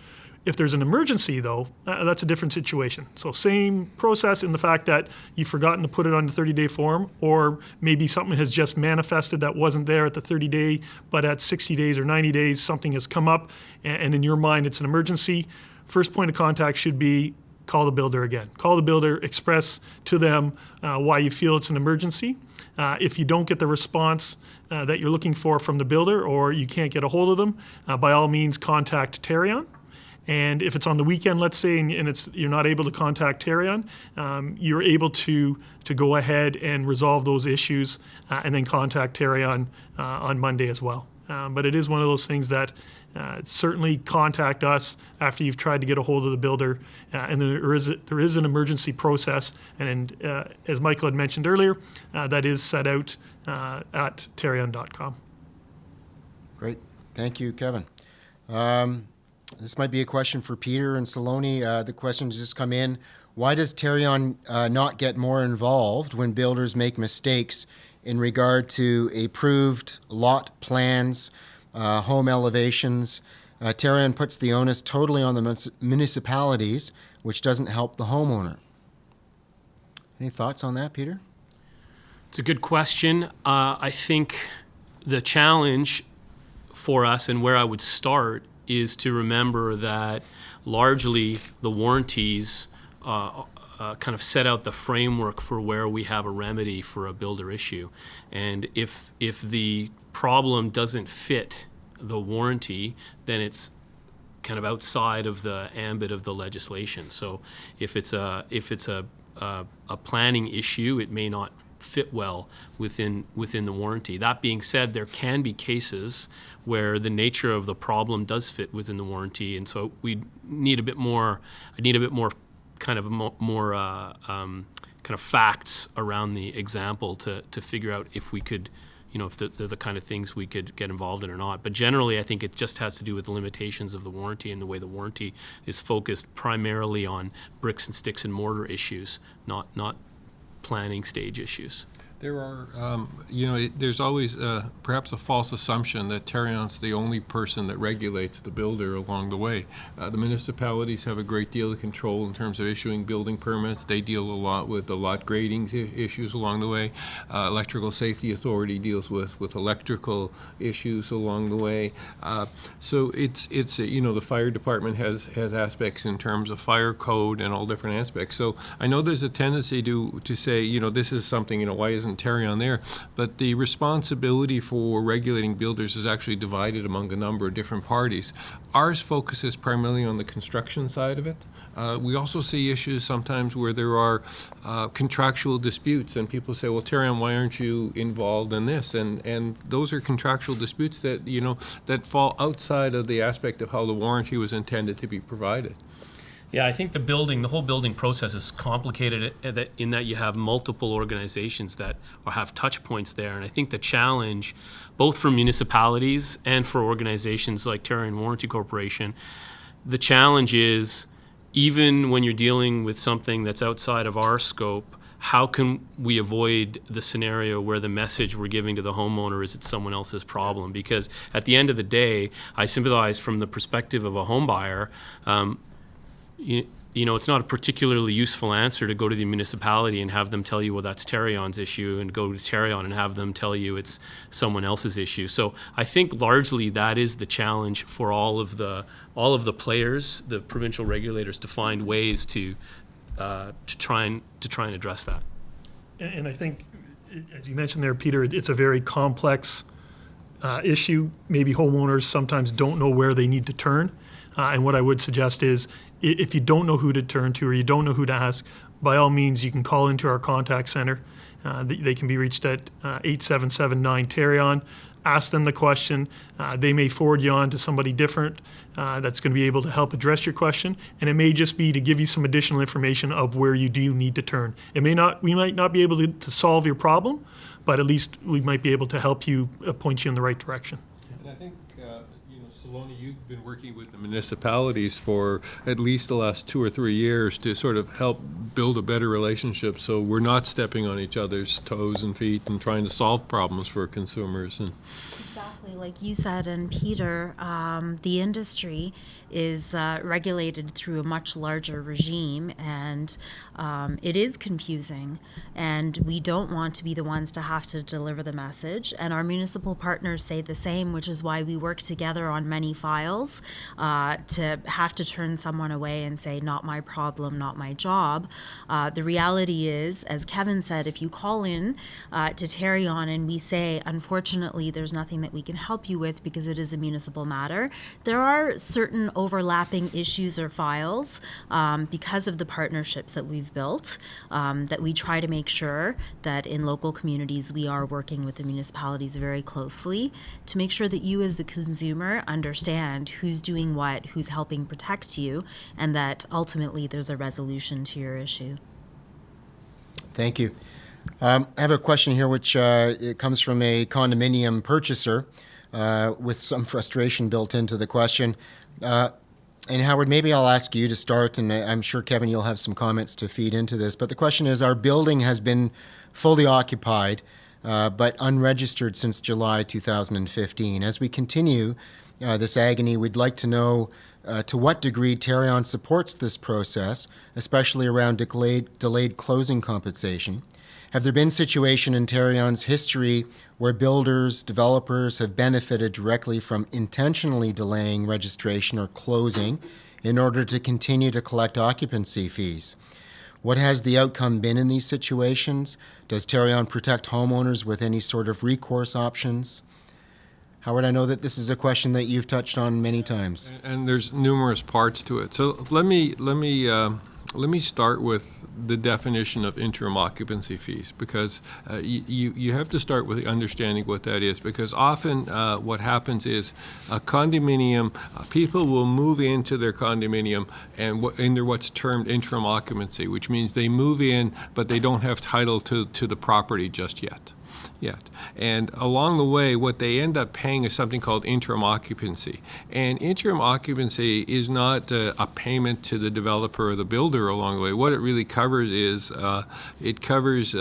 If there's an emergency, though, that's a different situation. So same process in the fact that you've forgotten to put it on the 30-day form, or maybe something has just manifested that wasn't there at the 30-day, but at 60 days or 90 days, something has come up, and in your mind it's an emergency. First point of contact should be call the builder again. Call the builder, express to them why you feel it's an emergency. If you don't get the response that you're looking for from the builder, or you can't get a hold of them, by all means contact Tarion. And if it's on the weekend, let's say, and you're not able to contact Tarion, you're able to go ahead and resolve those issues and then contact Tarion on Monday as well. But it is one of those things that certainly contact us after you've tried to get a hold of the builder. And there is an emergency process. And as Michael had mentioned earlier, that is set out at tarion.com. Great. Thank you, Kevin. This might be a question for Peter and Saloni. The question has just come in. Why does Tarion not get more involved when builders make mistakes in regard to approved lot plans, home elevations? Tarion puts the onus totally on the municipalities, which doesn't help the homeowner. Any thoughts on that, Peter? It's a good question. I think the challenge for us, and where I would start, is to remember that largely the warranties kind of set out the framework for where we have a remedy for a builder issue. And if the problem doesn't fit the warranty, then it's kind of outside of the ambit of the legislation. So if it's a planning issue, it may not fit well within the warranty. That being said, there can be cases where the nature of the problem does fit within the warranty, and so we need a bit more. I need a bit more kind of facts around the example to figure out if we could, if they're the kind of things we could get involved in or not. But generally, I think it just has to do with the limitations of the warranty and the way the warranty is focused primarily on bricks and sticks and mortar issues, not planning stage issues. There are, there's always perhaps a false assumption that Tarion's the only person that regulates the builder along the way. The municipalities have a great deal of control in terms of issuing building permits. They deal a lot with the lot grading issues along the way. Electrical Safety Authority deals with electrical issues along the way. So it's the fire department has aspects in terms of fire code and all different aspects. So I know there's a tendency to say, this is something, why isn't Tarion there? But the responsibility for regulating builders is actually divided among a number of different parties. Ours focuses primarily on the construction side of it. We also see issues sometimes where there are contractual disputes, and people say, well, Tarion, why aren't you involved in this? And those are contractual disputes that, that fall outside of the aspect of how the warranty was intended to be provided. Yeah, I think the whole building process is complicated in that you have multiple organizations that have touch points there. And I think the challenge, both for municipalities and for organizations like Tarion Warranty Corporation, the challenge is, even when you're dealing with something that's outside of our scope, how can we avoid the scenario where the message we're giving to the homeowner is it's someone else's problem? Because at the end of the day, I sympathize from the perspective of a home buyer. it's not a particularly useful answer to go to the municipality and have them tell you, well, that's Tarion's issue, and go to Tarion and have them tell you it's someone else's issue. So I think largely that is the challenge for all of the players, the provincial regulators, to find ways to try and address that. And I think, as you mentioned there, Peter, it's a very complex issue. Maybe homeowners sometimes don't know where they need to turn. And what I would suggest is, if you don't know who to turn to or you don't know who to ask, by all means, you can call into our contact center. They can be reached at 8779-TARION. Ask them the question. They may forward you on to somebody different that's going to be able to help address your question. And it may just be to give you some additional information of where you do need to turn. We might not be able to solve your problem, but at least we might be able to help you, point you in the right direction. And I think, Saloni, you've been working with the municipalities for at least the last 2 or 3 years to sort of help build a better relationship, so we're not stepping on each other's toes and feet and trying to solve problems for consumers. And Exactly, like you said, and Peter, the industry is regulated through a much larger regime, and it is confusing, and we don't want to be the ones to have to deliver the message, and our municipal partners say the same, which is why we work together on many files. To have to turn someone away and say, not my problem, not my job. The reality is, as Kevin said, if you call in to Tarion and we say, unfortunately, there's nothing that we can help you with because it is a municipal matter, there are certain overlapping issues or files because of the partnerships that we've built, that we try to make sure that in local communities we are working with the municipalities very closely to make sure that you as the consumer understand who's doing what, who's helping protect you, and that ultimately there's a resolution to your issue. Thank you. I have a question here which it comes from a condominium purchaser with some frustration built into the question. And Howard, maybe I'll ask you to start, and I'm sure, Kevin, you'll have some comments to feed into this. But the question is, our building has been fully occupied but unregistered since July 2015. As we continue this agony, we'd like to know to what degree Tarion supports this process, especially around delayed closing compensation. Have there been situations in Tarion's history where builders, developers have benefited directly from intentionally delaying registration or closing in order to continue to collect occupancy fees? What has the outcome been in these situations? Does Tarion protect homeowners with any sort of recourse options? Howard, I know that this is a question that you've touched on many times. And there's numerous parts to it. So let me start with the definition of interim occupancy fees, because you have to start with understanding what that is, because often what happens is a condominium, people will move into their condominium and under what's termed interim occupancy, which means they move in but they don't have title to the property just yet. And along the way, what they end up paying is something called interim occupancy. And interim occupancy is not a payment to the developer or the builder along the way. What it really covers is it covers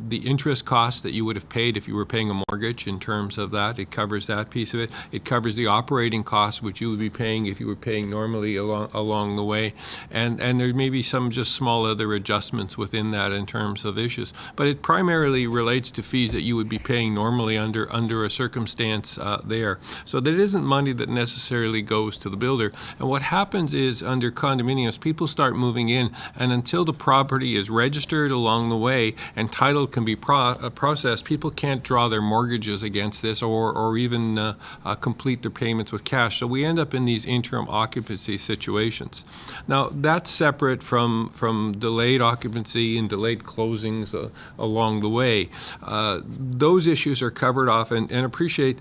the interest costs that you would have paid if you were paying a mortgage. In terms of that, it covers that piece of it. It covers the operating costs, which you would be paying if you were paying normally along the way. And there may be some just small other adjustments within that in terms of issues. But it primarily relates to fees that you would be paying normally under a circumstance there. So that isn't money that necessarily goes to the builder. And what happens is, under condominiums, people start moving in, and until the property is registered along the way and title can be processed, people can't draw their mortgages against this or even complete their payments with cash. So we end up in these interim occupancy situations. Now, that's separate from delayed occupancy and delayed closings along the way. Those issues are covered off, and appreciate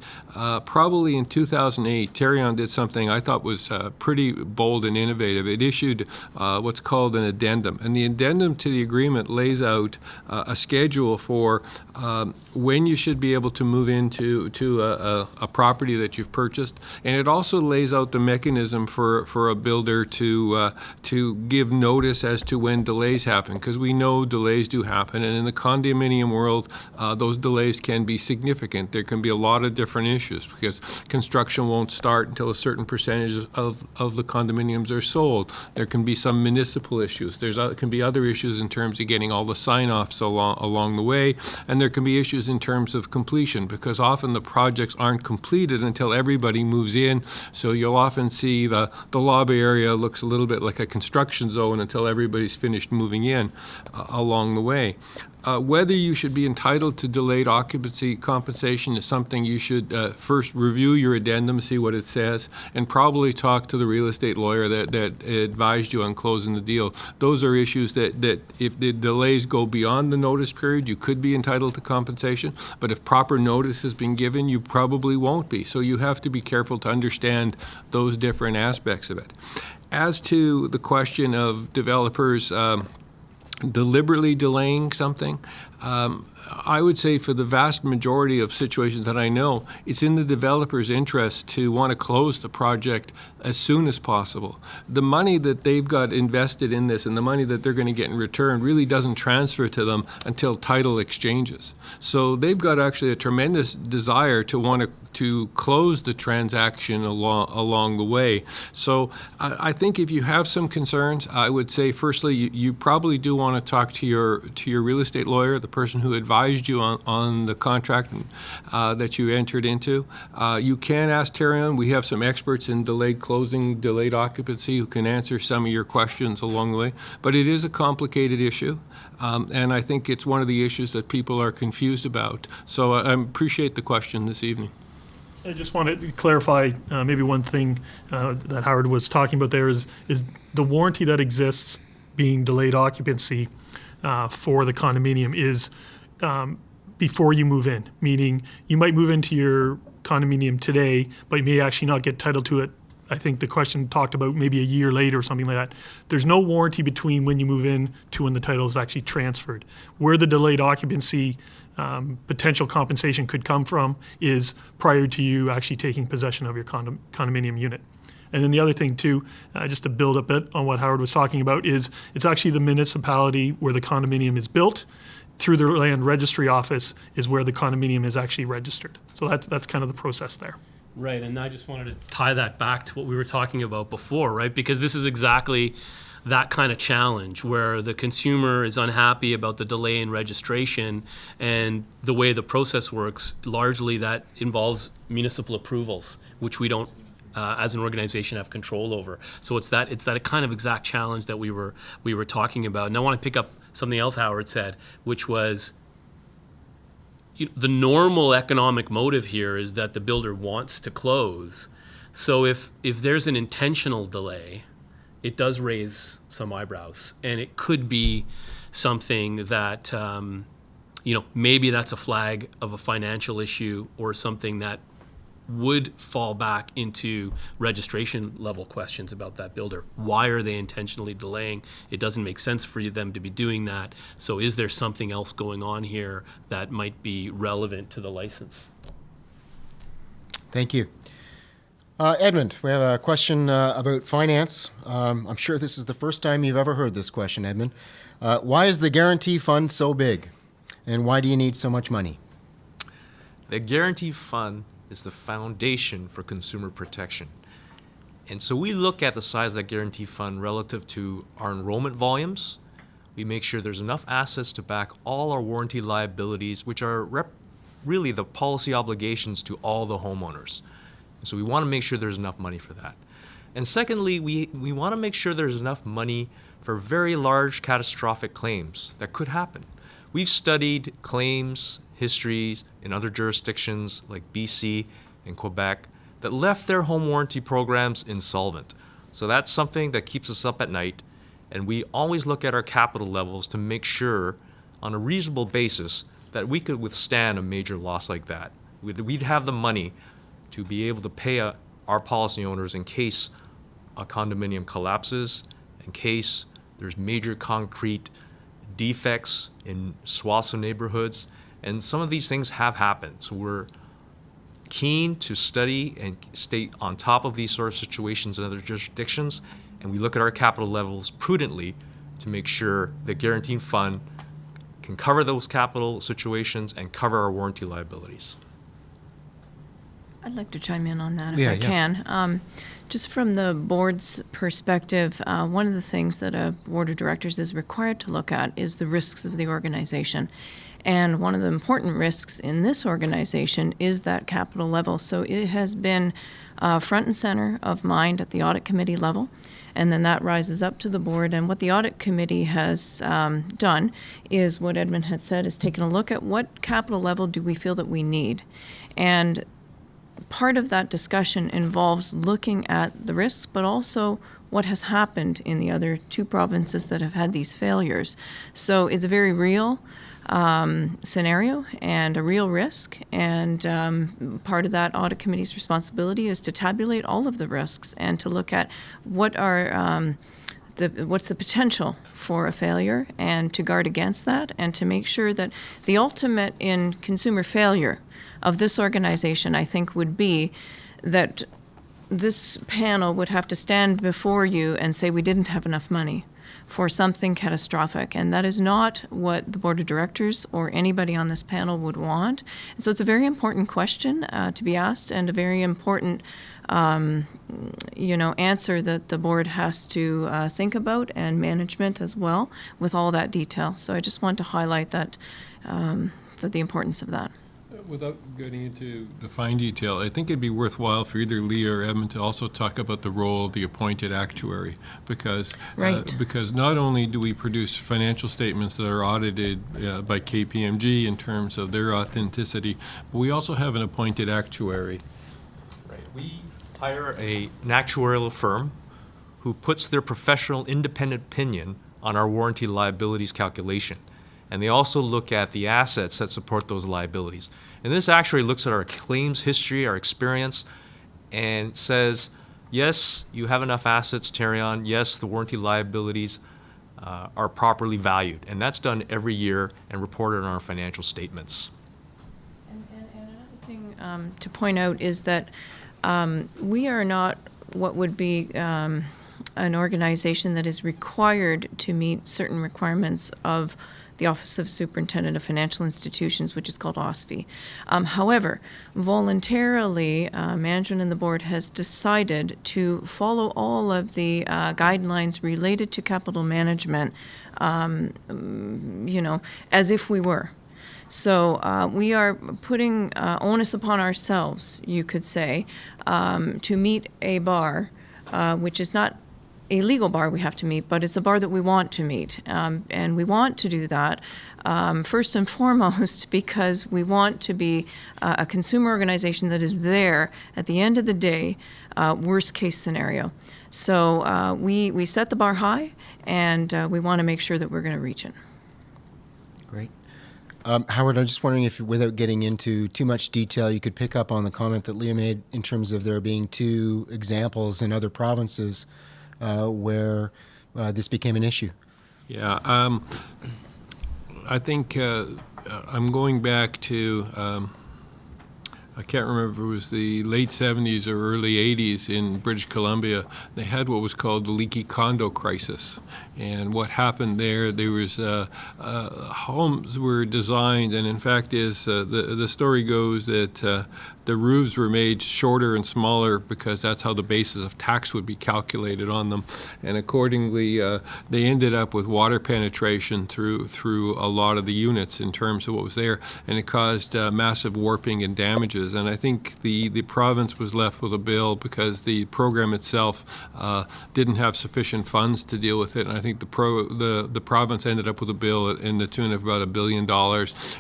probably in 2008, Tarion did something I thought was pretty bold and innovative. It issued what's called an addendum, and the addendum to the agreement lays out a schedule schedule for when you should be able to move into a property that you've purchased, and it also lays out the mechanism for a builder to give notice as to when delays happen, because we know delays do happen, and in the condominium world, those delays can be significant. There can be a lot of different issues because construction won't start until a certain percentage of the condominiums are sold. There can be some municipal issues. There can be other issues in terms of getting all the sign-offs along the way, and there can be issues in terms of completion, because often the projects aren't completed until everybody moves in. So you'll often see the lobby area looks a little bit like a construction zone until everybody's finished moving in along the way. Whether you should be entitled to delayed occupancy compensation is something you should first review your addendum, see what it says, and probably talk to the real estate lawyer that advised you on closing the deal. Those are issues that if the delays go beyond the notice period, you could be entitled to compensation, but if proper notice has been given, you probably won't be. So you have to be careful to understand those different aspects of it. As to the question of developers deliberately delaying something, I would say for the vast majority of situations that I know, it's in the developer's interest to want to close the project as soon as possible. The money that they've got invested in this and the money that they're going to get in return really doesn't transfer to them until title exchanges. So they've got actually a tremendous desire to want to close the transaction along the way. So I think if you have some concerns, I would say firstly you probably do want to talk to your real estate lawyer, the person who advised you on the contract that you entered into. You can ask Tarion. We have some experts in delayed closing, delayed occupancy who can answer some of your questions along the way. But it is a complicated issue, and I think it's one of the issues that people are confused about. So I appreciate the question this evening. I just wanted to clarify maybe one thing that Howard was talking about there is the warranty that exists being delayed occupancy for the condominium is before you move in, meaning you might move into your condominium today, but you may actually not get title to it. I think the question talked about maybe a year later or something like that. There's no warranty between when you move in to when the title is actually transferred. Where the delayed occupancy potential compensation could come from is prior to you actually taking possession of your condominium unit. And then the other thing too, just to build a bit on what Howard was talking about, is it's actually the municipality where the condominium is built through the land registry office is where the condominium is actually registered. So that's kind of the process there. Right, and I just wanted to tie that back to what we were talking about before, right? Because this is exactly that kind of challenge where the consumer is unhappy about the delay in registration, and the way the process works, largely that involves municipal approvals, which we don't as an organization have control over. So it's that kind of exact challenge that we were talking about. And I want to pick up something else Howard said, which was the normal economic motive here is that the builder wants to close. So if there's an intentional delay, it does raise some eyebrows, and it could be something that maybe that's a flag of a financial issue or something that would fall back into registration level questions about that builder. Why are they intentionally delaying? It doesn't make sense for them to be doing that. So is there something else going on here that might be relevant to the license? Thank you. Edmund, we have a question about finance. I'm sure this is the first time you've ever heard this question, Edmund. Why is the guarantee fund so big? And why do you need so much money? The guarantee fund is the foundation for consumer protection. And so we look at the size of that guarantee fund relative to our enrollment volumes. We make sure there's enough assets to back all our warranty liabilities, which are really the policy obligations to all the homeowners. So we want to make sure there's enough money for that. And secondly, we want to make sure there's enough money for very large catastrophic claims that could happen. We've studied claims histories in other jurisdictions like BC and Quebec that left their home warranty programs insolvent. So that's something that keeps us up at night, and we always look at our capital levels to make sure on a reasonable basis that we could withstand a major loss like that. We'd have the money to be able to pay our policy owners in case a condominium collapses, in case there's major concrete defects in swaths of neighborhoods, and some of these things have happened. So we're keen to study and stay on top of these sort of situations in other jurisdictions, and we look at our capital levels prudently to make sure the guaranteed fund can cover those capital situations and cover our warranty liabilities. I'd like to chime in on that if Yeah, I yes. can. Just from the board's perspective, one of the things that a board of directors is required to look at is the risks of the organization. And one of the important risks in this organization is that capital level. So it has been front and center of mind at the audit committee level. And then that rises up to the board. And what the audit committee has done is what Edmund had said, is taken a look at what capital level do we feel that we need. And part of that discussion involves looking at the risks, but also what has happened in the other two provinces that have had these failures. So it's a very real scenario and a real risk, and part of that audit committee's responsibility is to tabulate all of the risks and to look at what are what's the potential for a failure and to guard against that, and to make sure that the ultimate in consumer failure of this organization, I think, would be that this panel would have to stand before you and say we didn't have enough money for something catastrophic. And that is not what the board of directors or anybody on this panel would want. And so it's a very important question to be asked, and a very important answer that the board has to think about, and management as well, with all that detail. So I just want to highlight that, that the importance of that. Without getting into the fine detail, I think it'd be worthwhile for either Leah or Edmund to also talk about the role of the appointed actuary, because because not only do we produce financial statements that are audited by KPMG in terms of their authenticity, but we also have an appointed actuary. Right. We hire an actuarial firm who puts their professional independent opinion on our warranty liabilities calculation. And they also look at the assets that support those liabilities. And this actually looks at our claims history, our experience, and says, yes, you have enough assets, Tarion. Yes, the warranty liabilities are properly valued. And that's done every year and reported on our financial statements. And another thing to point out is that we are not what would be an organization that is required to meet certain requirements of the Office of Superintendent of Financial Institutions, which is called OSFI. However, voluntarily, management and the board has decided to follow all of the guidelines related to capital management, as if we were. So we are putting onus upon ourselves, you could say, to meet a bar, which is not a legal bar we have to meet, but it's a bar that we want to meet. And we want to do that first and foremost because we want to be a consumer organization that is there at the end of the day, worst case scenario. So we set the bar high, and we want to make sure that we're going to reach it. Great. Howard, I'm just wondering if, without getting into too much detail, you could pick up on the comment that Leah made in terms of there being two examples in other provinces where this became an issue. Yeah, I think I'm going back to, I can't remember if it was the late 70s or early 80s in British Columbia. They had what was called the leaky condo crisis. And what happened there was homes were designed, and in fact the story goes that the roofs were made shorter and smaller because that's how the basis of tax would be calculated on them. And accordingly, they ended up with water penetration through a lot of the units in terms of what was there, and it caused massive warping and damages. And I think the province was left with a bill because the program itself didn't have sufficient funds to deal with it. And I think the province ended up with a bill in the tune of about $1 billion,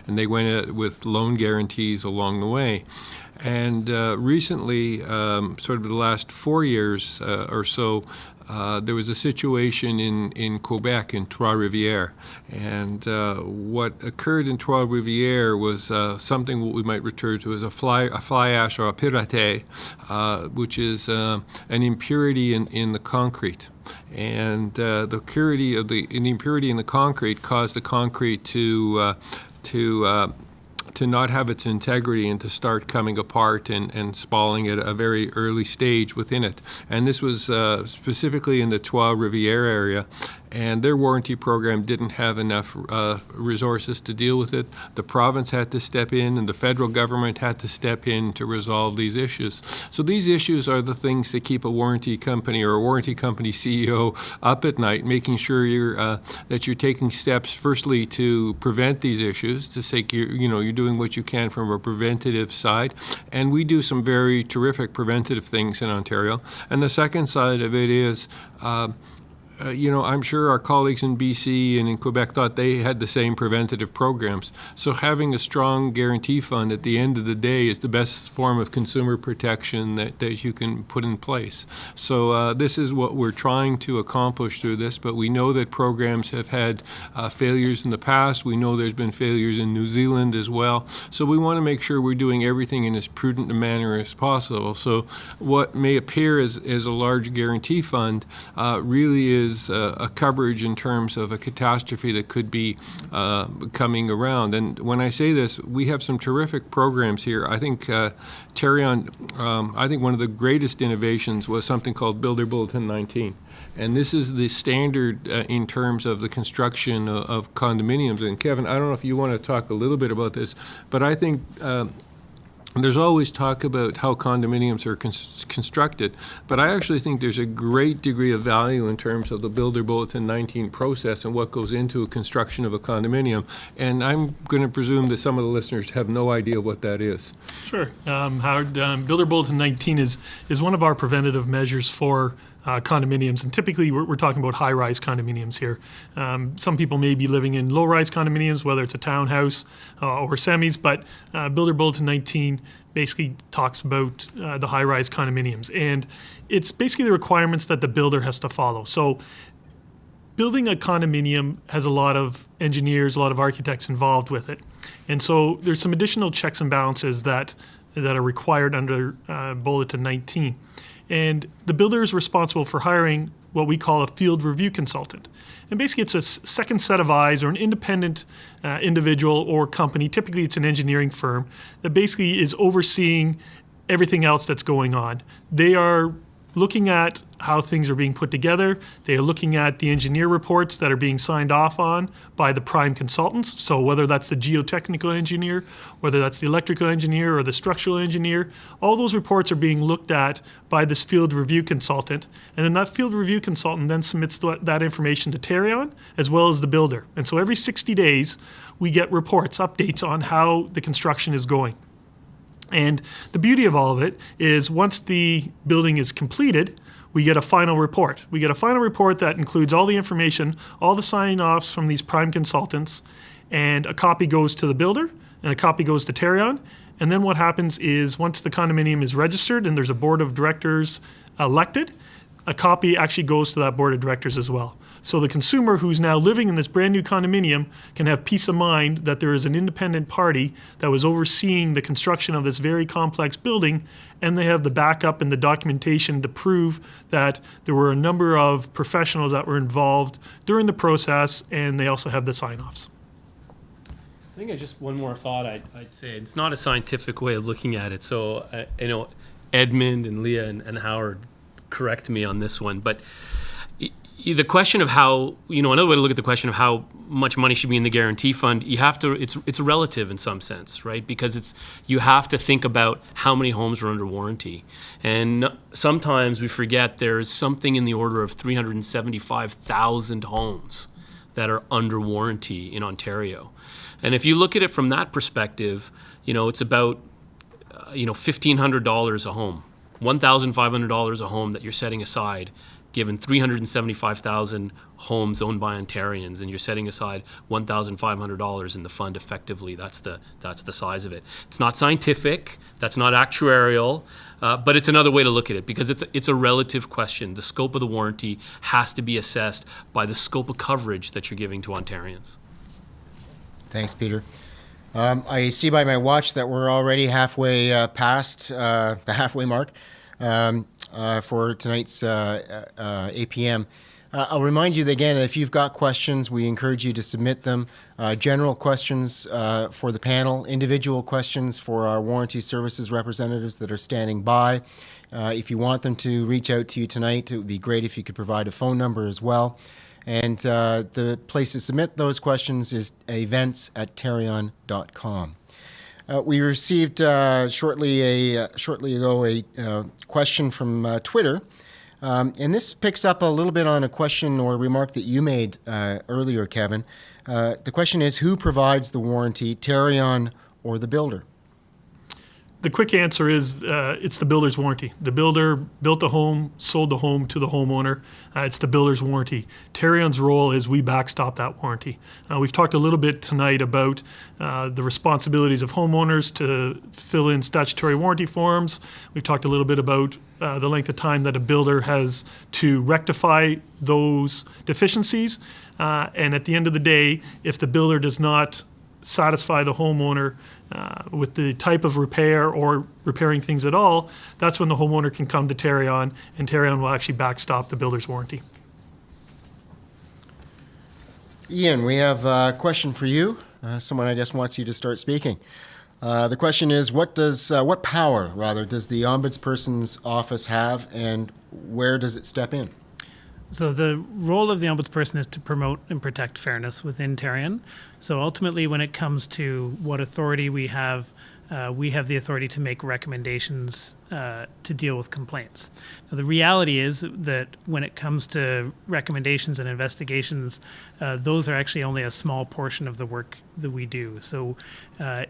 and they went with loan guarantees along the way. And recently, sort of the last 4 years or so, there was a situation in Quebec, in Trois-Rivières, and what occurred in Trois-Rivières was something what we might refer to as a fly ash or a piraté, which is an impurity in the concrete. And the impurity in the concrete caused the concrete to not have its integrity and to start coming apart and spalling at a very early stage within it. And this was specifically in the Trois-Rivières area, and their warranty program didn't have enough resources to deal with it. The province had to step in, and the federal government had to step in to resolve these issues. So these issues are the things that keep a warranty company or a warranty company CEO up at night, making sure that you're taking steps, firstly, to prevent these issues, to say you're doing what you can from a preventative side. And we do some very terrific preventative things in Ontario. And the second side of it is, I'm sure our colleagues in BC and in Quebec thought they had the same preventative programs. So having a strong guarantee fund at the end of the day is the best form of consumer protection that you can put in place. So this is what we're trying to accomplish through this, but we know that programs have had failures in the past. We know there's been failures in New Zealand as well. So we want to make sure we're doing everything in as prudent a manner as possible. So what may appear as a large guarantee fund really is a coverage in terms of a catastrophe that could be coming around. And when I say this, we have some terrific programs here. I think Tarion, I think one of the greatest innovations was something called Builder Bulletin 19. And this is the standard in terms of the construction of condominiums. And Kevin, I don't know if you want to talk a little bit about this, but I think there's always talk about how condominiums are constructed, but I actually think there's a great degree of value in terms of the Builder Bulletin 19 process and what goes into a construction of a condominium. And I'm going to presume that some of the listeners have no idea what that is. Sure. Howard, Builder Bulletin 19 is one of our preventative measures for condominiums, and typically we're talking about high-rise condominiums here. Some people may be living in low-rise condominiums, whether it's a townhouse or semis, but Builder Bulletin 19 basically talks about the high-rise condominiums, and it's basically the requirements that the builder has to follow. So building a condominium has a lot of engineers, a lot of architects involved with it, and so there's some additional checks and balances that are required under Bulletin 19. And the builder is responsible for hiring what we call a field review consultant. And basically it's a second set of eyes or an independent individual or company, typically it's an engineering firm, that basically is overseeing everything else that's going on. They are looking at how things are being put together. They are looking at the engineer reports that are being signed off on by the prime consultants. So whether that's the geotechnical engineer, whether that's the electrical engineer or the structural engineer, all those reports are being looked at by this field review consultant. And then that field review consultant then submits that information to Tarion as well as the builder. And so every 60 days, we get reports, updates on how the construction is going. And the beauty of all of it is once the building is completed, we get a final report. We get a final report that includes all the information, all the sign-offs from these prime consultants, and a copy goes to the builder, and a copy goes to Tarion. And then what happens is once the condominium is registered and there's a board of directors elected, a copy actually goes to that board of directors as well. So the consumer who's now living in this brand new condominium can have peace of mind that there is an independent party that was overseeing the construction of this very complex building, and they have the backup and the documentation to prove that there were a number of professionals that were involved during the process, and they also have the sign-offs. I think just one more thought I'd say. It's not a scientific way of looking at it. So, Edmund and Leah and Howard correct me on this one, but the question of how, another way to look at the question of how much money should be in the guarantee fund, you have to, it's relative in some sense, right? Because you have to think about how many homes are under warranty. And sometimes we forget there's something in the order of 375,000 homes that are under warranty in Ontario. And if you look at it from that perspective, it's about, $1,500 a home, $1,500 a home that you're setting aside, given 375,000 homes owned by Ontarians, and you're setting aside $1,500 in the fund effectively. That's the size of it. It's not scientific, that's not actuarial, but it's another way to look at it, because it's a relative question. The scope of the warranty has to be assessed by the scope of coverage that you're giving to Ontarians. Thanks, Peter. I see by my watch that we're already halfway past the halfway mark for tonight's APM. I'll remind you that, again, if you've got questions, we encourage you to submit them. General questions for the panel, individual questions for our warranty services representatives that are standing by. If you want them to reach out to you tonight, it would be great if you could provide a phone number as well. And the place to submit those questions is events@tarion.com. We received shortly ago a question from Twitter, and this picks up a little bit on a question or remark that you made earlier, Kevin. The question is, who provides the warranty, Tarion or the builder? The quick answer is it's the builder's warranty. The builder built the home, sold the home to the homeowner. It's the builder's warranty. Tarion's role is we backstop that warranty. We've talked a little bit tonight about the responsibilities of homeowners to fill in statutory warranty forms. We've talked a little bit about the length of time that a builder has to rectify those deficiencies. And at the end of the day, if the builder does not satisfy the homeowner with the type of repair or repairing things at all, that's when the homeowner can come to Tarion, and Tarion will actually backstop the builder's warranty. Ian, we have a question for you. Someone, I guess, wants you to start speaking. The question is, what power does the Ombudsperson's office have, and where does it step in? So the role of the Ombudsperson is to promote and protect fairness within Tarion. So ultimately, when it comes to what authority we have the authority to make recommendations to deal with complaints. Now, the reality is that when it comes to recommendations and investigations, those are actually only a small portion of the work that we do. So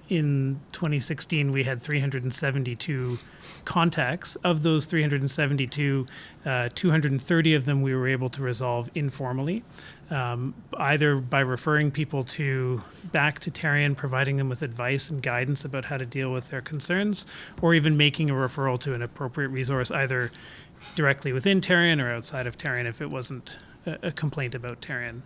in 2016, we had 372 contacts. Of those 372, 230 of them we were able to resolve informally, either by referring people back to Tarion, providing them with advice and guidance about how to deal with their concerns, or even making a referral to an appropriate resource, either directly within Tarion or outside of Tarion if it wasn't a complaint about Tarion.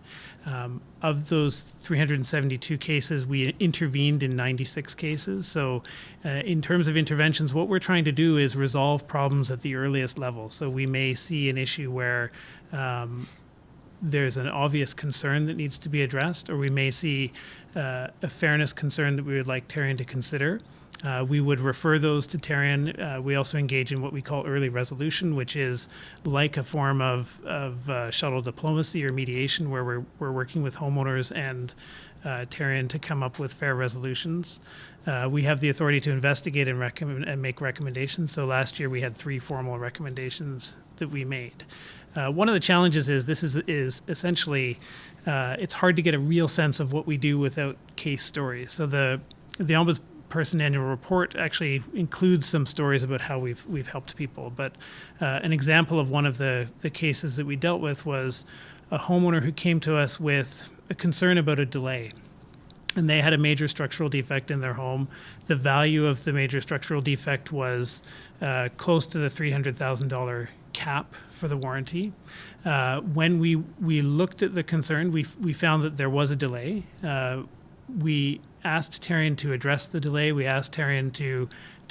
Of those 372 cases, we intervened in 96 cases. So in terms of interventions, what we're trying to do is resolve problems at the earliest level. So we may see an issue where there's an obvious concern that needs to be addressed, or we may see a fairness concern that we would like Tarion to consider. We would refer those to Tarion. We also engage in what we call early resolution, which is like a form of shuttle diplomacy or mediation, where we're working with homeowners and Tarion to come up with fair resolutions. We have the authority to investigate and make recommendations. So last year we had 3 formal recommendations that we made. One of the challenges is this is essentially it's hard to get a real sense of what we do without case stories. So the Ombudsperson annual report actually includes some stories about how we've helped people. But an example of one of the cases that we dealt with was a homeowner who came to us with a concern about a delay. And they had a major structural defect in their home. The value of the major structural defect was close to the $300,000 cap for the warranty. When we looked at the concern, we found that there was a delay. We asked Tarion to address the delay. We asked Tarion to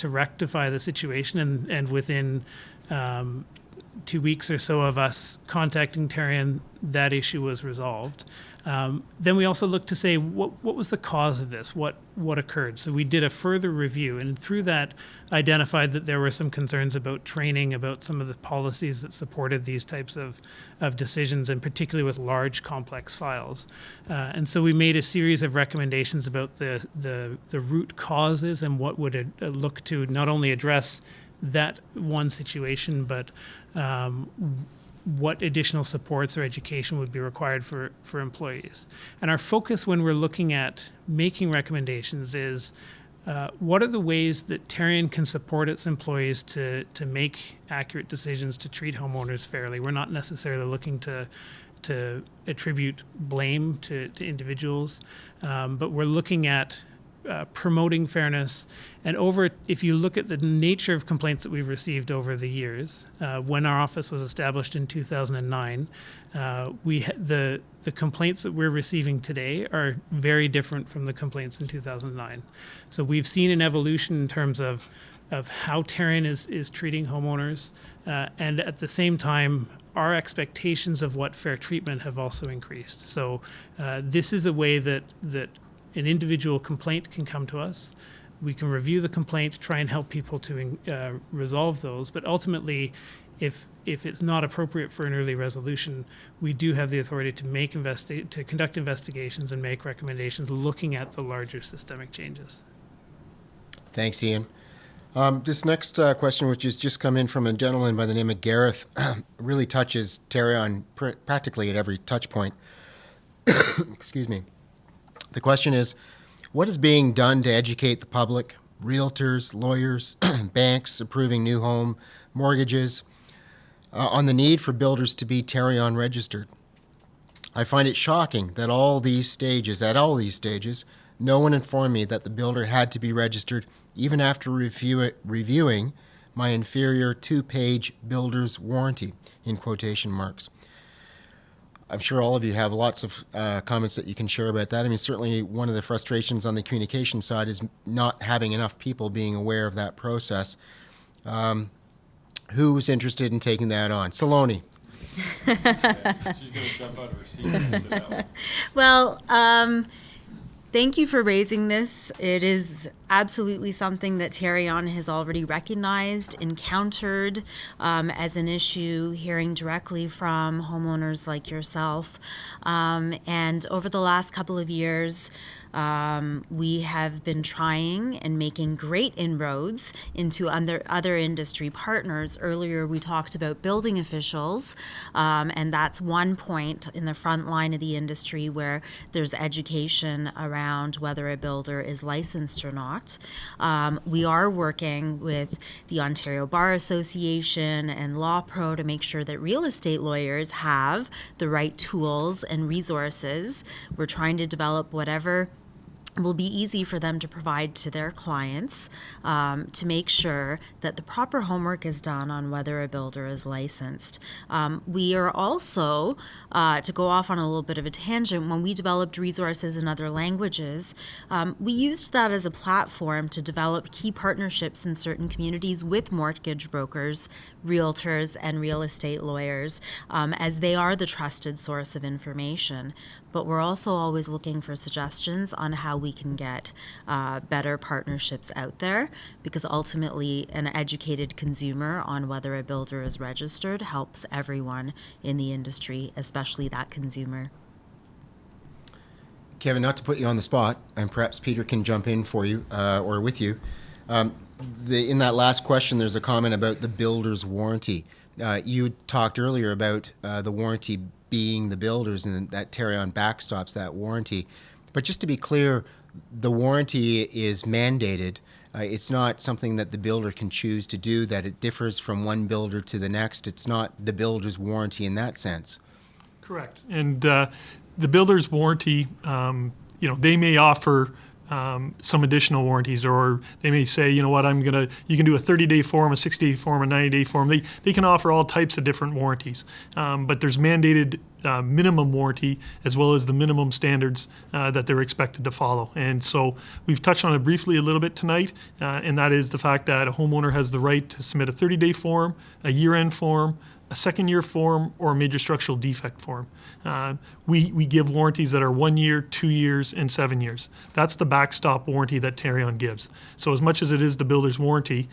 rectify the situation, and within 2 weeks or so of us contacting Tarion, that issue was resolved. Then we also looked to say what was the cause of this, what occurred. So we did a further review, and through that identified that there were some concerns about training, about some of the policies that supported these types of decisions, and particularly with large complex files. And so we made a series of recommendations about the root causes and what would look to not only address that one situation, but what additional supports or education would be required for employees. And our focus when we're looking at making recommendations is what are the ways that Tarion can support its employees to make accurate decisions, to treat homeowners fairly? We're not necessarily looking to attribute blame to individuals, but we're looking at promoting fairness. And if you look at the nature of complaints that we've received over the years, when our office was established in 2009, the complaints that we're receiving today are very different from the complaints in 2009. So we've seen an evolution in terms of how Tarion is treating homeowners, and at the same time, our expectations of what fair treatment have also increased. So this is a way that an individual complaint can come to us. We can review the complaint, try and help people to resolve those. But ultimately, if it's not appropriate for an early resolution, we do have the authority to conduct investigations and make recommendations looking at the larger systemic changes. Thanks, Ian. This next question, which has just come in from a gentleman by the name of Gareth, really touches Tarion practically at every touch point. Excuse me. The question is, what is being done to educate the public, realtors, lawyers, banks approving new home mortgages, on the need for builders to be Tarion registered? I find it shocking that at all these stages, no one informed me that the builder had to be registered even after reviewing my inferior 2-page builder's warranty, in quotation marks. I'm sure all of you have lots of comments that you can share about that. I mean, certainly one of the frustrations on the communication side is not having enough people being aware of that process. Who's interested in taking that on? Saloni. She's going to jump out of her seat and answer that one. Well, thank you for raising this. It is absolutely something that Tarion has already recognized, encountered as an issue, hearing directly from homeowners like yourself. And over the last couple of years, we have been trying and making great inroads into other industry partners. Earlier, we talked about building officials, and that's one point in the front line of the industry where there's education around whether a builder is licensed or not. We are working with the Ontario Bar Association and Law Pro to make sure that real estate lawyers have the right tools and resources. We're trying to develop whatever will be easy for them to provide to their clients to make sure that the proper homework is done on whether a builder is licensed. We are also, to go off on a little bit of a tangent, when we developed resources in other languages, we used that as a platform to develop key partnerships in certain communities with mortgage brokers, realtors, and real estate lawyers, as they are the trusted source of information. But we're also always looking for suggestions on how we can get better partnerships out there, because ultimately an educated consumer on whether a builder is registered helps everyone in the industry, especially that consumer. Kevin, not to put you on the spot, and perhaps Peter can jump in for you or with you. In that last question, there's a comment about the builder's warranty. You talked earlier about the warranty being the builders and that Tarion backstops that warranty. But just to be clear, the warranty is mandated. It's not something that the builder can choose to do, that it differs from one builder to the next. It's not the builder's warranty in that sense. Correct. And the builder's warranty, they may offer some additional warranties, or they may say, you know what, you can do a 30-day form, a 60-day form, a 90-day form. They can offer all types of different warranties, but there's mandated minimum warranty as well as the minimum standards that they're expected to follow. And so we've touched on it briefly a little bit tonight, and that is the fact that a homeowner has the right to submit a 30-day form, a year-end form, a second-year form, or a major structural defect form. We give warranties that are 1 year, 2 years, and 7 years. That's the backstop warranty that Tarion gives. So as much as it is the builder's warranty,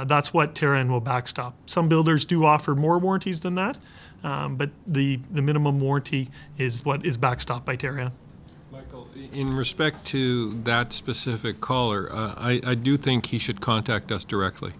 that's what Tarion will backstop. Some builders do offer more warranties than that, but the minimum warranty is what is backstopped by Tarion. Michael, in respect to that specific caller, I do think he should contact us directly.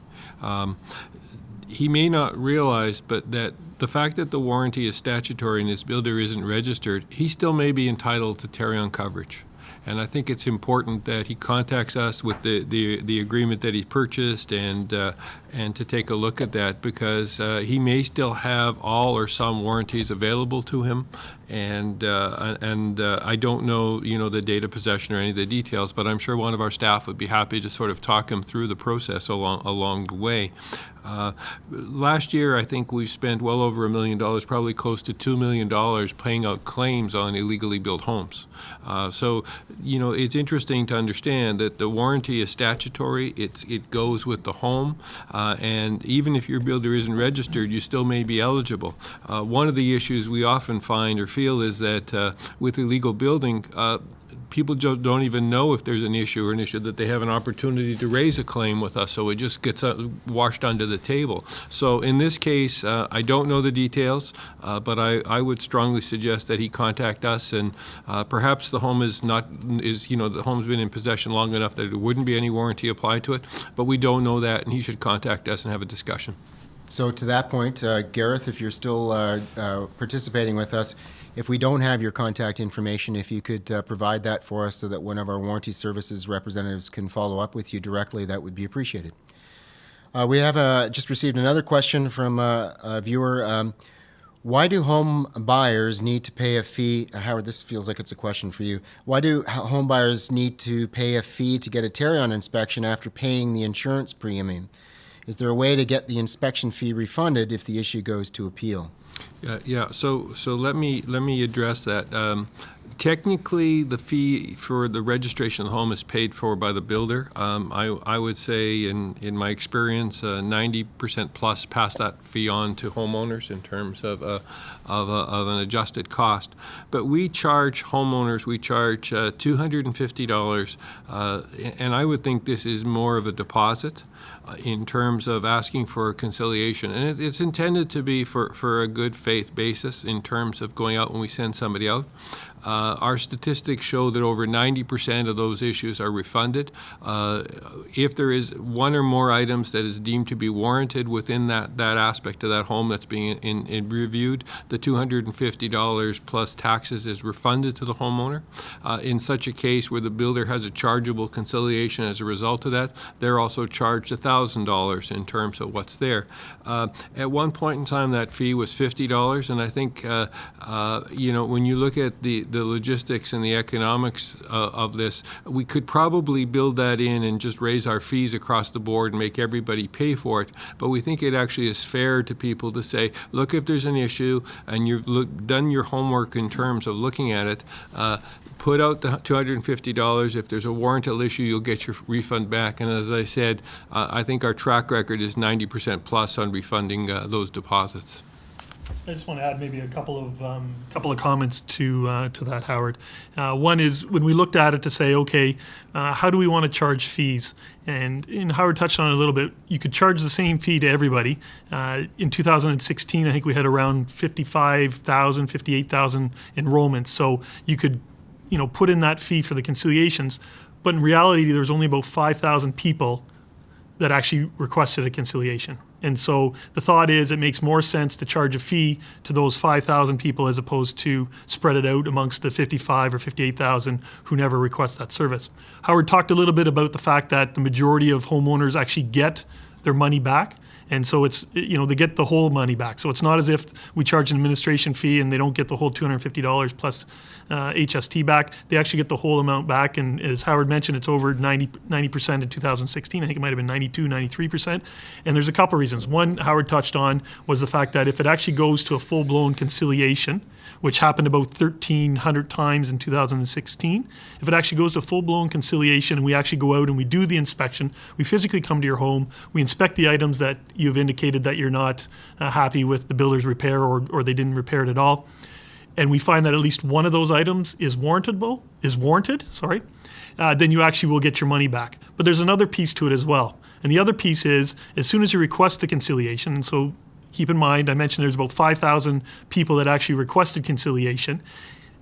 He may not realize, but that the fact that the warranty is statutory and his builder isn't registered, he still may be entitled to Tarion coverage. And I think it's important that he contacts us with the agreement that he purchased and to take a look at that, because he may still have all or some warranties available to him. And I don't know, the data possession or any of the details, but I'm sure one of our staff would be happy to sort of talk him through the process along the way. Last year, I think we spent well over $1 million, probably close to $2 million, paying out claims on illegally built homes. So, it's interesting to understand that the warranty is statutory. It goes with the home, and even if your builder isn't registered, you still may be eligible. One of the issues we often find or feel is that with illegal building, people don't even know if there's an issue that they have an opportunity to raise a claim with us, so it just gets washed under the table. So in this case, I don't know the details, but I would strongly suggest that he contact us, and perhaps the home the home's been in possession long enough that there wouldn't be any warranty applied to it, but we don't know that, and he should contact us and have a discussion. So to that point, Gareth, if you're still participating with us, if we don't have your contact information, if you could provide that for us so that one of our warranty services representatives can follow up with you directly, that would be appreciated. We have just received another question from a viewer. Why do home buyers need to pay a fee? Howard, this feels like it's a question for you. Why do home buyers need to pay a fee to get a Tarion inspection after paying the insurance premium? Is there a way to get the inspection fee refunded if the issue goes to appeal? Yeah. So let me address that. Technically, the fee for the registration of the home is paid for by the builder. I would say, in my experience, 90% plus pass that fee on to homeowners in terms of an adjusted cost. But we charge homeowners, $250, and I would think this is more of a deposit in terms of asking for a conciliation. And it's intended to be for a good faith basis in terms of going out when we send somebody out. Our statistics show that over 90% of those issues are refunded. If there is one or more items that is deemed to be warranted within that aspect of that home that's being reviewed, the $250 plus taxes is refunded to the homeowner. In such a case where the builder has a chargeable conciliation as a result of that, they're also charged $1,000 in terms of what's there. At one point in time, that fee was $50, and I think when you look at the logistics and the economics of this, we could probably build that in and just raise our fees across the board and make everybody pay for it. But we think it actually is fair to people to say, look, if there's an issue and you've done your homework in terms of looking at it, put out the $250. If there's a warranted issue, you'll get your refund back. And as I said, I think our track record is 90% plus on refunding those deposits. I just want to add maybe a couple of comments to that, Howard. One is when we looked at it to say, okay, how do we want to charge fees? And Howard touched on it a little bit. You could charge the same fee to everybody. In 2016, I think we had around 55,000, 58,000 enrollments. So you could, put in that fee for the conciliations. But in reality, there's only about 5,000 people that actually requested a conciliation. And so the thought is it makes more sense to charge a fee to those 5,000 people as opposed to spread it out amongst the 55 or 58,000 who never request that service. Howard talked a little bit about the fact that the majority of homeowners actually get their money back. And so it's, they get the whole money back. So it's not as if we charge an administration fee and they don't get the whole $250 plus HST back. They actually get the whole amount back. And as Howard mentioned, it's over 90% in 2016. I think it might have been 92, 93%. And there's a couple reasons. One, Howard touched on, was the fact that if it actually goes to a full-blown conciliation, which happened about 1,300 times in 2016. If it actually goes to full-blown conciliation and we actually go out and we do the inspection, we physically come to your home, we inspect the items that you've indicated that you're not happy with the builder's repair or they didn't repair it at all, and we find that at least one of those items is warranted, then you actually will get your money back. But there's another piece to it as well. And the other piece is, as soon as you request the conciliation, and so keep in mind, I mentioned there's about 5,000 people that actually requested conciliation.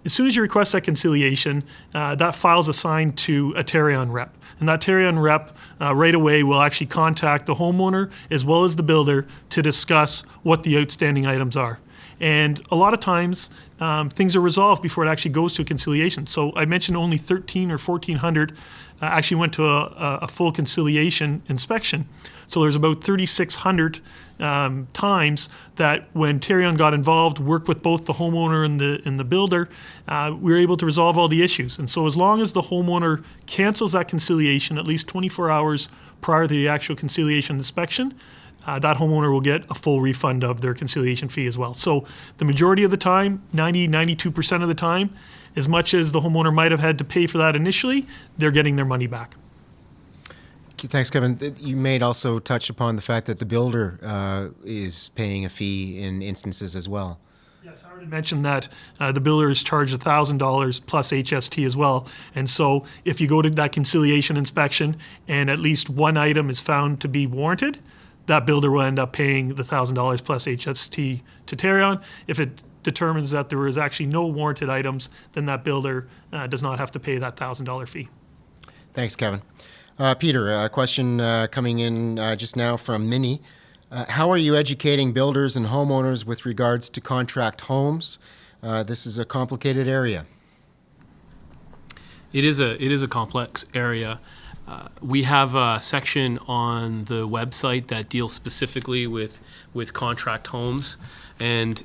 As soon as you request that conciliation, that file's assigned to a Tarion rep. And that Tarion rep right away will actually contact the homeowner as well as the builder to discuss what the outstanding items are. And a lot of times, things are resolved before it actually goes to a conciliation. So I mentioned only 13 or 1,400 actually went to a full conciliation inspection. So there's about 3,600 times that when Tarion got involved, worked with both the homeowner and the builder, we were able to resolve all the issues. And so as long as the homeowner cancels that conciliation at least 24 hours prior to the actual conciliation inspection, that homeowner will get a full refund of their conciliation fee as well. So the majority of the time, 92% of the time, as much as the homeowner might have had to pay for that initially, they're getting their money back. Thanks, Kevin. You may also touch upon the fact that the builder is paying a fee in instances as well. Yes, I already mentioned that the builder is charged $1,000 plus HST as well. And so if you go to that conciliation inspection and at least one item is found to be warranted, that builder will end up paying the $1,000 plus HST to Tarion. If it determines that there is actually no warranted items, then that builder does not have to pay that $1,000 fee. Thanks, Kevin. Peter, a question coming in just now from Minnie. How are you educating builders and homeowners with regards to contract homes? This is a complicated area. It is a complex area. We have a section on the website that deals specifically with contract homes, and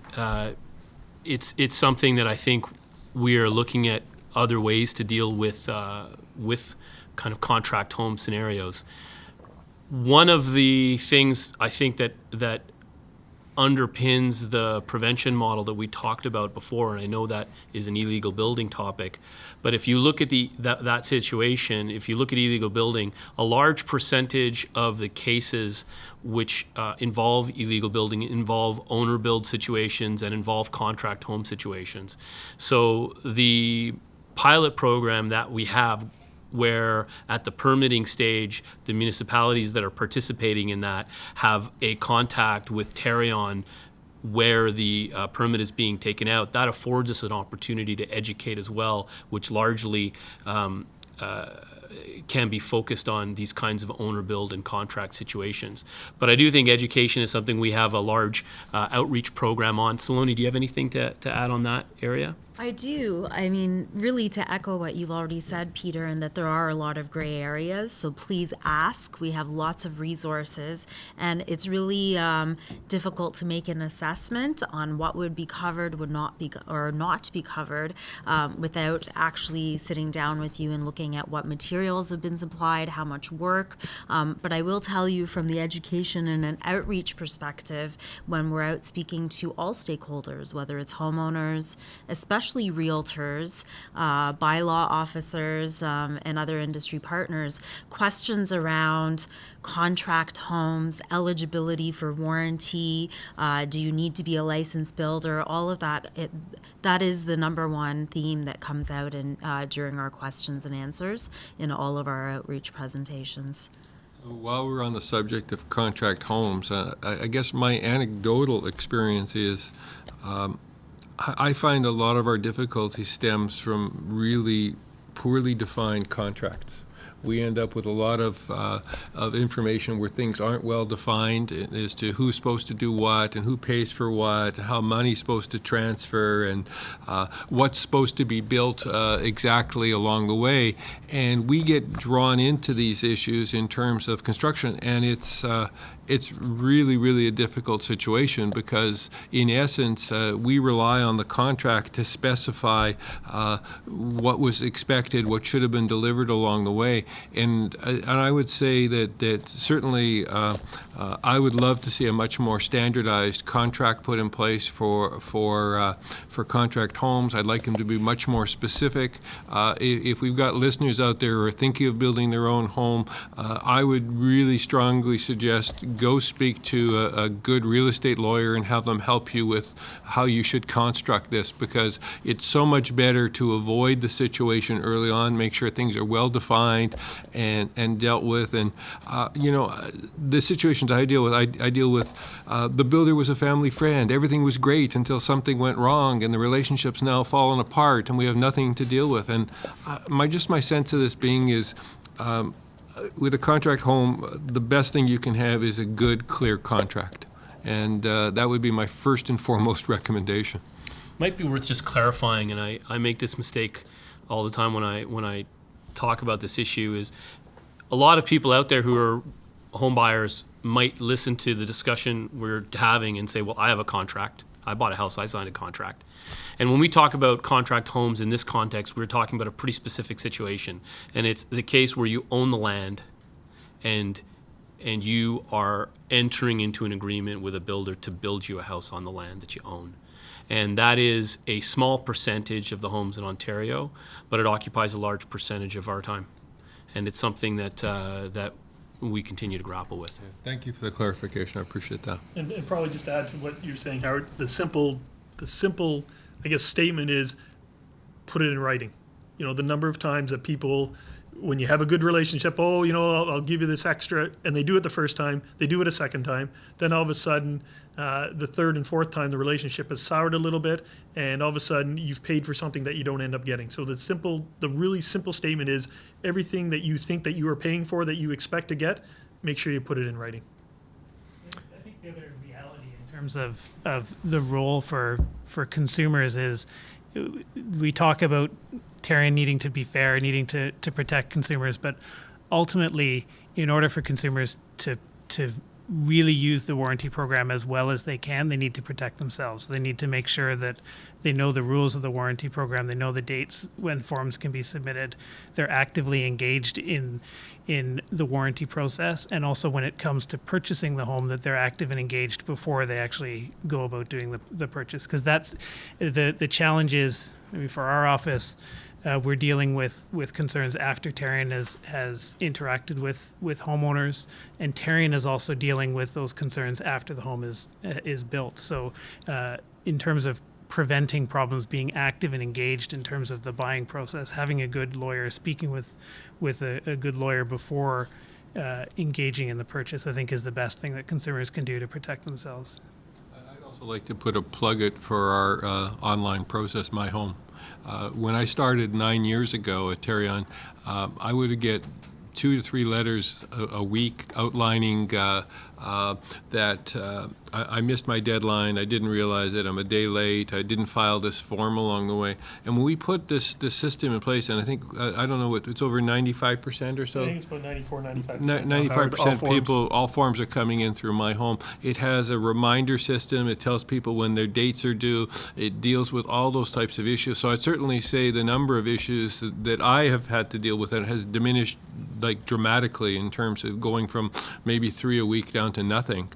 it's something that I think we are looking at other ways to deal with kind of contract home scenarios. One of the things I think that underpins the prevention model that we talked about before, and I know that is an illegal building topic, but if you look at that situation, if you look at illegal building, a large percentage of the cases which involve illegal building involve owner build situations and involve contract home situations. So the pilot program that we have, where at the permitting stage, the municipalities that are participating in that have a contact with Tarion where the permit is being taken out, that affords us an opportunity to educate as well, which largely can be focused on these kinds of owner build and contract situations. But I do think education is something we have a large outreach program on. Saloni, do you have anything to add on that area? I do. I mean, really to echo what you've already said, Peter, and that there are a lot of gray areas. So please ask. We have lots of resources, and it's really difficult to make an assessment on what would be covered, would not be, or not be covered without actually sitting down with you and looking at what materials have been supplied, how much work. But I will tell you from the education and an outreach perspective, when we're out speaking to all stakeholders, whether it's homeowners, especially realtors, bylaw officers, and other industry partners, questions around contract homes, eligibility for warranty, do you need to be a licensed builder, all of that, that is the number one theme that comes out during our questions and answers in all of our outreach presentations. So while we're on the subject of contract homes, I guess my anecdotal experience is I find a lot of our difficulty stems from really poorly defined contracts. We end up with a lot of information where things aren't well defined as to who's supposed to do what and who pays for what, how money's supposed to transfer, and what's supposed to be built exactly along the way. And we get drawn into these issues in terms of construction, and it's really, really a difficult situation because, in essence, we rely on the contract to specify what was expected, what should have been delivered along the way. And I would say that certainly I would love to see a much more standardized contract put in place for contract homes. I'd like them to be much more specific. If we've got listeners out there who are thinking of building their own home, I would really strongly suggest go speak to a good real estate lawyer and have them help you with how you should construct this, because it's so much better to avoid the situation early on, make sure things are well defined and dealt with. And the situations I deal with, I deal with the builder was a family friend. Everything was great until something went wrong and the relationship's now fallen apart and we have nothing to deal with. And my sense of this being is with a contract home, the best thing you can have is a good, clear contract. And that would be my first and foremost recommendation. Might be worth just clarifying, and I make this mistake all the time when I talk about this issue, is a lot of people out there who are home buyers might listen to the discussion we're having and say, well, I have a contract. I bought a house, I signed a contract. And when we talk about contract homes in this context, we're talking about a pretty specific situation. And it's the case where you own the land and you are entering into an agreement with a builder to build you a house on the land that you own. And that is a small percentage of the homes in Ontario, but it occupies a large percentage of our time. And it's something that we continue to grapple with. Thank you for the clarification. I appreciate that. And probably just to add to what you're saying, Howard, the simple, I guess, statement is put it in writing. You know, the number of times that people, when you have a good relationship, oh, you know, I'll give you this extra, and they do it the first time, they do it a second time, then all of a sudden, the third and fourth time, the relationship has soured a little bit, and all of a sudden, you've paid for something that you don't end up getting. So the really simple statement is everything that you think that you are paying for, that you expect to get, make sure you put it in writing. I think the other reality in terms of the role for consumers is we talk about Tarion needing to be fair, needing to protect consumers, but ultimately, in order for consumers to really use the warranty program as well as they can, they need to protect themselves. They need to make sure that they know the rules of the warranty program, they know the dates when forms can be submitted, they're actively engaged in the warranty process, and also when it comes to purchasing the home, that they're active and engaged before they actually go about doing the purchase. Because that's the challenge is, maybe for our office, we're dealing with concerns after Tarion has interacted with homeowners, and Tarion is also dealing with those concerns after the home is built. So in terms of preventing problems, being active and engaged in terms of the buying process, having a good lawyer, speaking with a good lawyer before engaging in the purchase, I think is the best thing that consumers can do to protect themselves. I'd also like to put a plug it for our online process, My Home. When I started 9 years ago at Tarion, I would get 2 to 3 letters a week outlining that I missed my deadline, I didn't realize it, I'm a day late, I didn't file this form along the way. And when we put this system in place, and I think, I don't know, it's over 95% or so? I think it's about 94, 95%. 95% people, all forms are coming in through My Home. It has a reminder system, it tells people when their dates are due, it deals with all those types of issues. So I'd certainly say the number of issues that I have had to deal with it has diminished like dramatically in terms of going from maybe 3 a week down to nothing.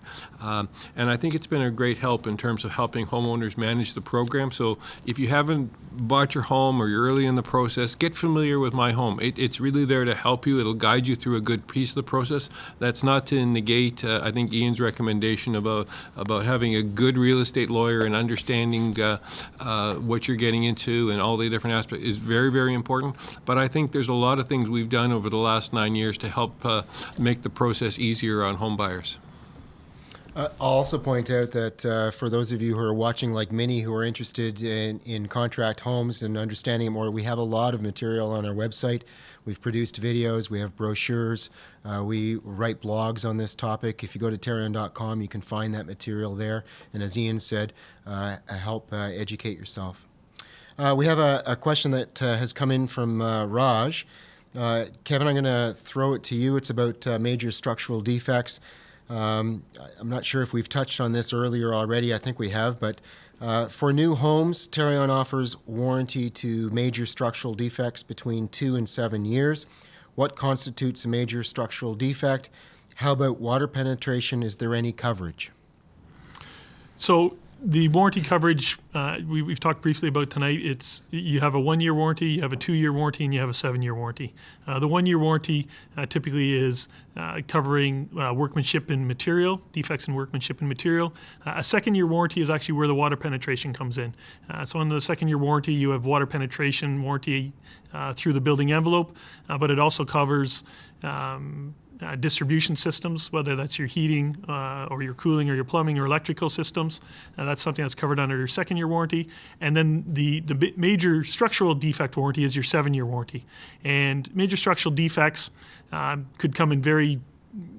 And I think it's been a great help in terms of helping homeowners manage the program. So if you haven't bought your home or you're early in the process, get familiar with My Home. It's really there to help you. It'll guide you through a good piece of the process. That's not to negate, I think, Ian's recommendation about having a good real estate lawyer and understanding what you're getting into and all the different aspects is very, very important. But I think there's a lot of things we've done over the last 9 years to help make the process easier on home buyers. I'll also point out that for those of you who are watching like Minnie who are interested in contract homes and understanding it more, we have a lot of material on our website. We've produced videos, we have brochures, we write blogs on this topic. If you go to tarion.com, you can find that material there. And as Ian said, help educate yourself. We have a question that has come in from Raj. Kevin, I'm going to throw it to you. It's about major structural defects. I'm not sure if we've touched on this earlier already. I think we have, but for new homes, Tarion offers warranty to major structural defects between 2 and 7 years. What constitutes a major structural defect? How about water penetration? Is there any coverage? So the warranty coverage we've talked briefly about tonight, you have a 1-year warranty, you have a 2-year warranty, and you have a 7-year warranty. The 1-year warranty typically is covering workmanship and material, defects in workmanship and material. A 2nd-year warranty is actually where the water penetration comes in. So under the 2nd-year warranty, you have water penetration warranty through the building envelope, but it also covers distribution systems, whether that's your heating or your cooling or your plumbing or electrical systems. That's something that's covered under your 2nd-year warranty. And then the major structural defect warranty is your 7-year warranty. And major structural defects could come in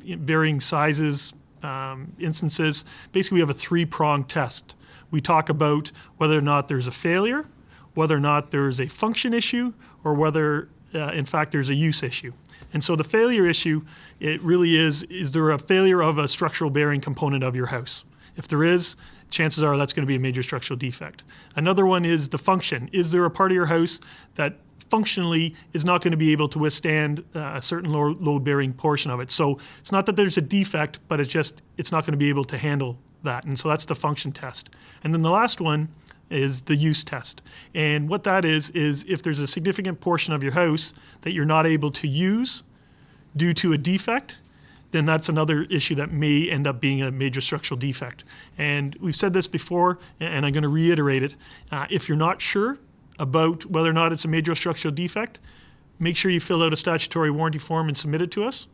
varying sizes instances, basically we have a three-pronged test. We talk about whether or not there's a failure, whether or not there's a function issue, or whether, in fact, there's a use issue. And so the failure issue, it really is there a failure of a structural bearing component of your house? If there is, chances are that's going to be a major structural defect. Another one is the function. Is there a part of your house that functionally is not going to be able to withstand a certain load-bearing portion of it? So it's not that there's a defect, but it's not going to be able to handle that. And so that's the function test. And then the last one is the use test. And what that is if there's a significant portion of your house that you're not able to use due to a defect, then that's another issue that may end up being a major structural defect. And we've said this before, and I'm going to reiterate it. If you're not sure about whether or not it's a major structural defect, make sure you fill out a statutory warranty form and submit it to us.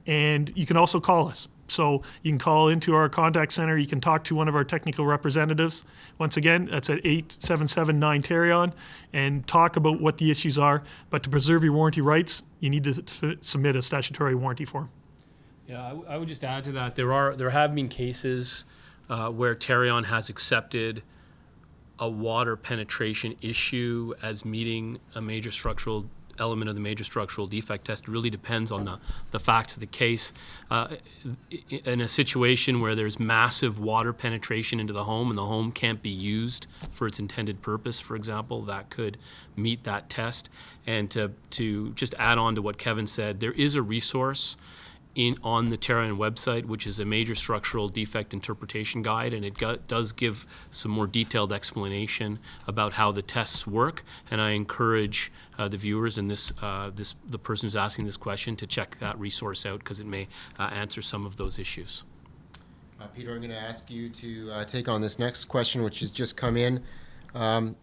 And you can also call us. So you can call into our contact center. You can talk to one of our technical representatives. Once again, that's at 8779-TARION, and talk about what the issues are. But to preserve your warranty rights, you need to submit a statutory warranty form. Yeah, I would just add to that. There have been cases where Tarion has accepted a water penetration issue as meeting a major structural element of the major structural defect test. It really depends on the facts of the case. In a situation where there's massive water penetration into the home and the home can't be used for its intended purpose, for example, that could meet that test. And to just add on to what Kevin said, there is a resource on the Tarion website, which is a major structural defect interpretation guide, and it does give some more detailed explanation about how the tests work. And I encourage the viewers and the person who's asking this question to check that resource out, because it may answer some of those issues. Peter, I'm going to ask you to take on this next question, which has just come in. And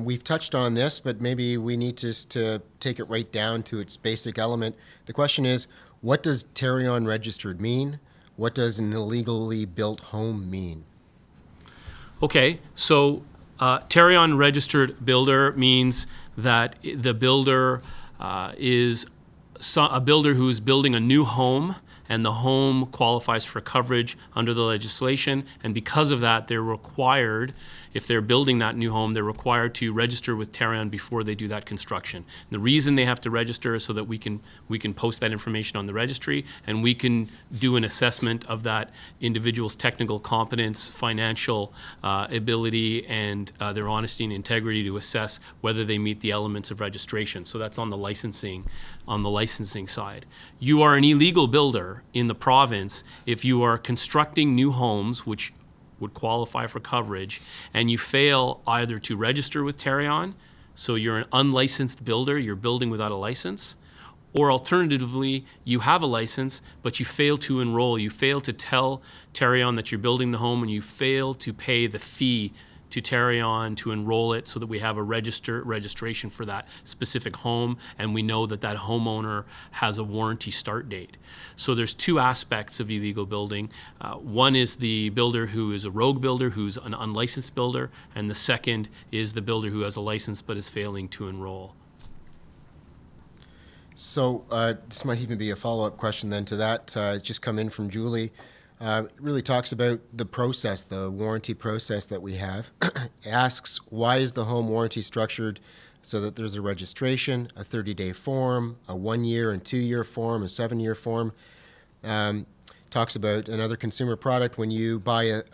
we've touched on this, but maybe we need to take it right down to its basic element. The question is, what does Tarion registered mean? What does an illegally built home mean? Okay, so Tarion registered builder means that the builder is a builder who's building a new home, and the home qualifies for coverage under the legislation. And because of that, they're required, if they're building that new home, they're required to register with Tarion before they do that construction. And the reason they have to register is so that we can post that information on the registry, and we can do an assessment of that individual's technical competence, financial ability, and their honesty and integrity to assess whether they meet the elements of registration. So that's on the licensing side. You are an illegal builder in the province if you are constructing new homes, which would qualify for coverage, and you fail either to register with Tarion, so you're an unlicensed builder, you're building without a license, or alternatively, you have a license, but you fail to enroll, you fail to tell Tarion that you're building the home, and you fail to pay the fee to Tarion to enroll it so that we have a registration for that specific home, and we know that that homeowner has a warranty start date. So there's two aspects of illegal building. One is the builder who is a rogue builder, who's an unlicensed builder, and the second is the builder who has a license but is failing to enroll. So this might even be a follow-up question then to that. It's just come in from Julie. It really talks about the process, the warranty process that we have. Asks, why is the home warranty structured so that there's a registration, a 30-day form, a 1-year and 2-year form, a 7-year form? Talks about another consumer product. When you buy a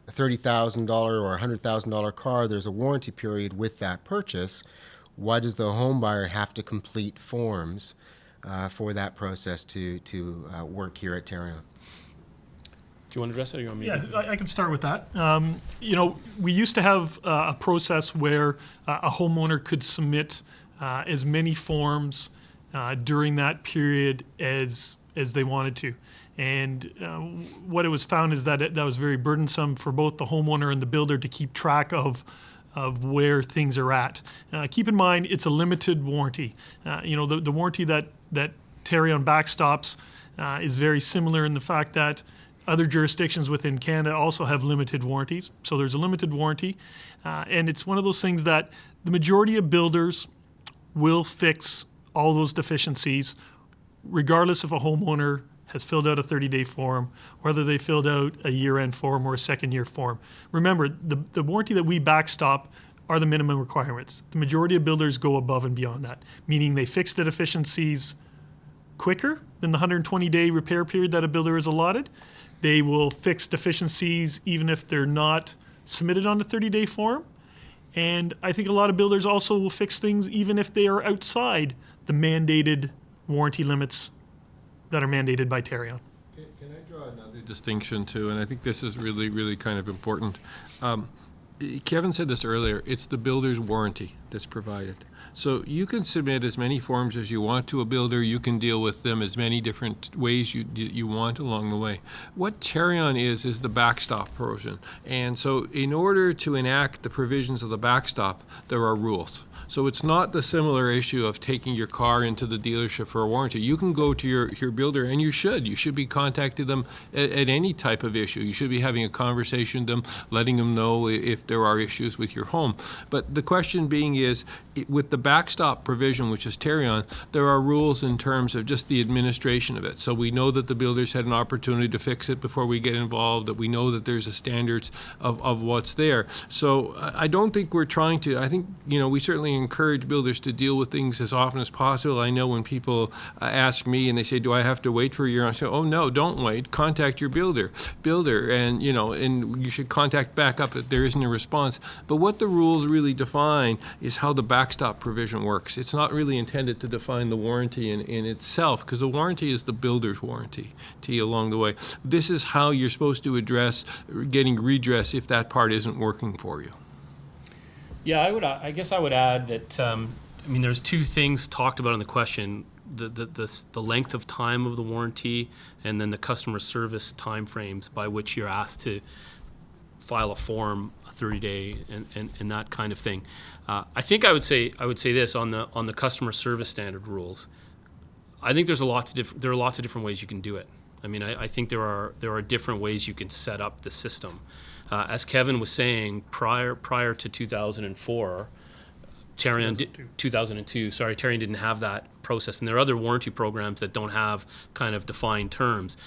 $30,000 or $100,000 car, there's a warranty period with that purchase. Why does the home buyer have to complete forms for that process to work here at Tarion? Do you want to address it, or you want me? Yeah, I can start with that. We used to have a process where a homeowner could submit as many forms during that period as they wanted to. And what it was found is that that was very burdensome for both the homeowner and the builder to keep track of where things are at. Keep in mind, it's a limited warranty. The warranty that Tarion backstops is very similar in the fact that other jurisdictions within Canada also have limited warranties. So there's a limited warranty. And it's one of those things that the majority of builders will fix all those deficiencies regardless if a homeowner has filled out a 30-day form, whether they filled out a year-end form or a second-year form. Remember, the warranty that we backstop are the minimum requirements. The majority of builders go above and beyond that, meaning they fix the deficiencies quicker than the 120-day repair period that a builder is allotted. They will fix deficiencies even if they're not submitted on the 30-day form. And I think a lot of builders also will fix things even if they are outside the mandated warranty limits that are mandated by Tarion. Can I draw another distinction too? And I think this is really, really kind of important. Kevin said this earlier, it's the builder's warranty that's provided. So you can submit as many forms as you want to a builder. You can deal with them as many different ways you want along the way. What Tarion is the backstop provision. And so in order to enact the provisions of the backstop, there are rules. So it's not the similar issue of taking your car into the dealership for a warranty. You can go to your builder, and you should be contacting them at any type of issue. You should be having a conversation with them, letting them know if there are issues with your home. But the question being is, with the backstop provision, which is Tarion, there are rules in terms of just the administration of it. So we know that the builders had an opportunity to fix it before we get involved, that we know that there's a standards of what's there. So I don't think we're trying to, I think, we certainly encourage builders to deal with things as often as possible. I know when people ask me and they say, do I have to wait for a year? I say, oh no, don't wait. Contact your builder, and and you should contact back up if there isn't a response. But what the rules really define is how the backstop provision works. It's not really intended to define the warranty in itself, because the warranty is the builder's warranty to you along the way. This is how you're supposed to address getting redress if that part isn't working for you. Yeah, I guess I would add that, there's two things talked about in the question, the length of time of the warranty and then the customer service timeframes by which you're asked to file a form, a 30-day, and that kind of thing. I think I would say this on the customer service standard rules. I think there are lots of different ways you can do it. I think there are different ways you can set up the system. As Kevin was saying, prior to 2004, Tarion didn't have that process, and there are other warranty programs that don't have kind of defined terms.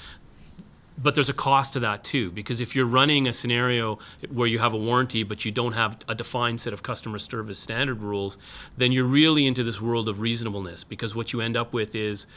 But there's a cost to that too, because if you're running a scenario where you have a warranty but you don't have a defined set of customer service standard rules, then you're really into this world of reasonableness, because what you end up with is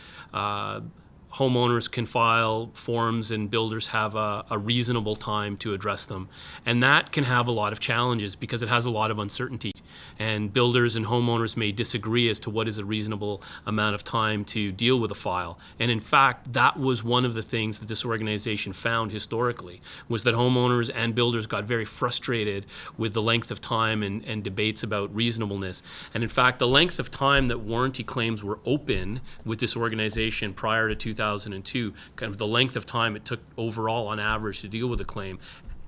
homeowners can file forms and builders have a reasonable time to address them. And that can have a lot of challenges because it has a lot of uncertainty. And builders and homeowners may disagree as to what is a reasonable amount of time to deal with a file. And in fact, that was one of the things that this organization found historically, was that homeowners and builders got very frustrated with the length of time and debates about reasonableness. And in fact, the length of time that warranty claims were open with this organization prior to 2002, kind of the length of time it took overall on average to deal with a claim,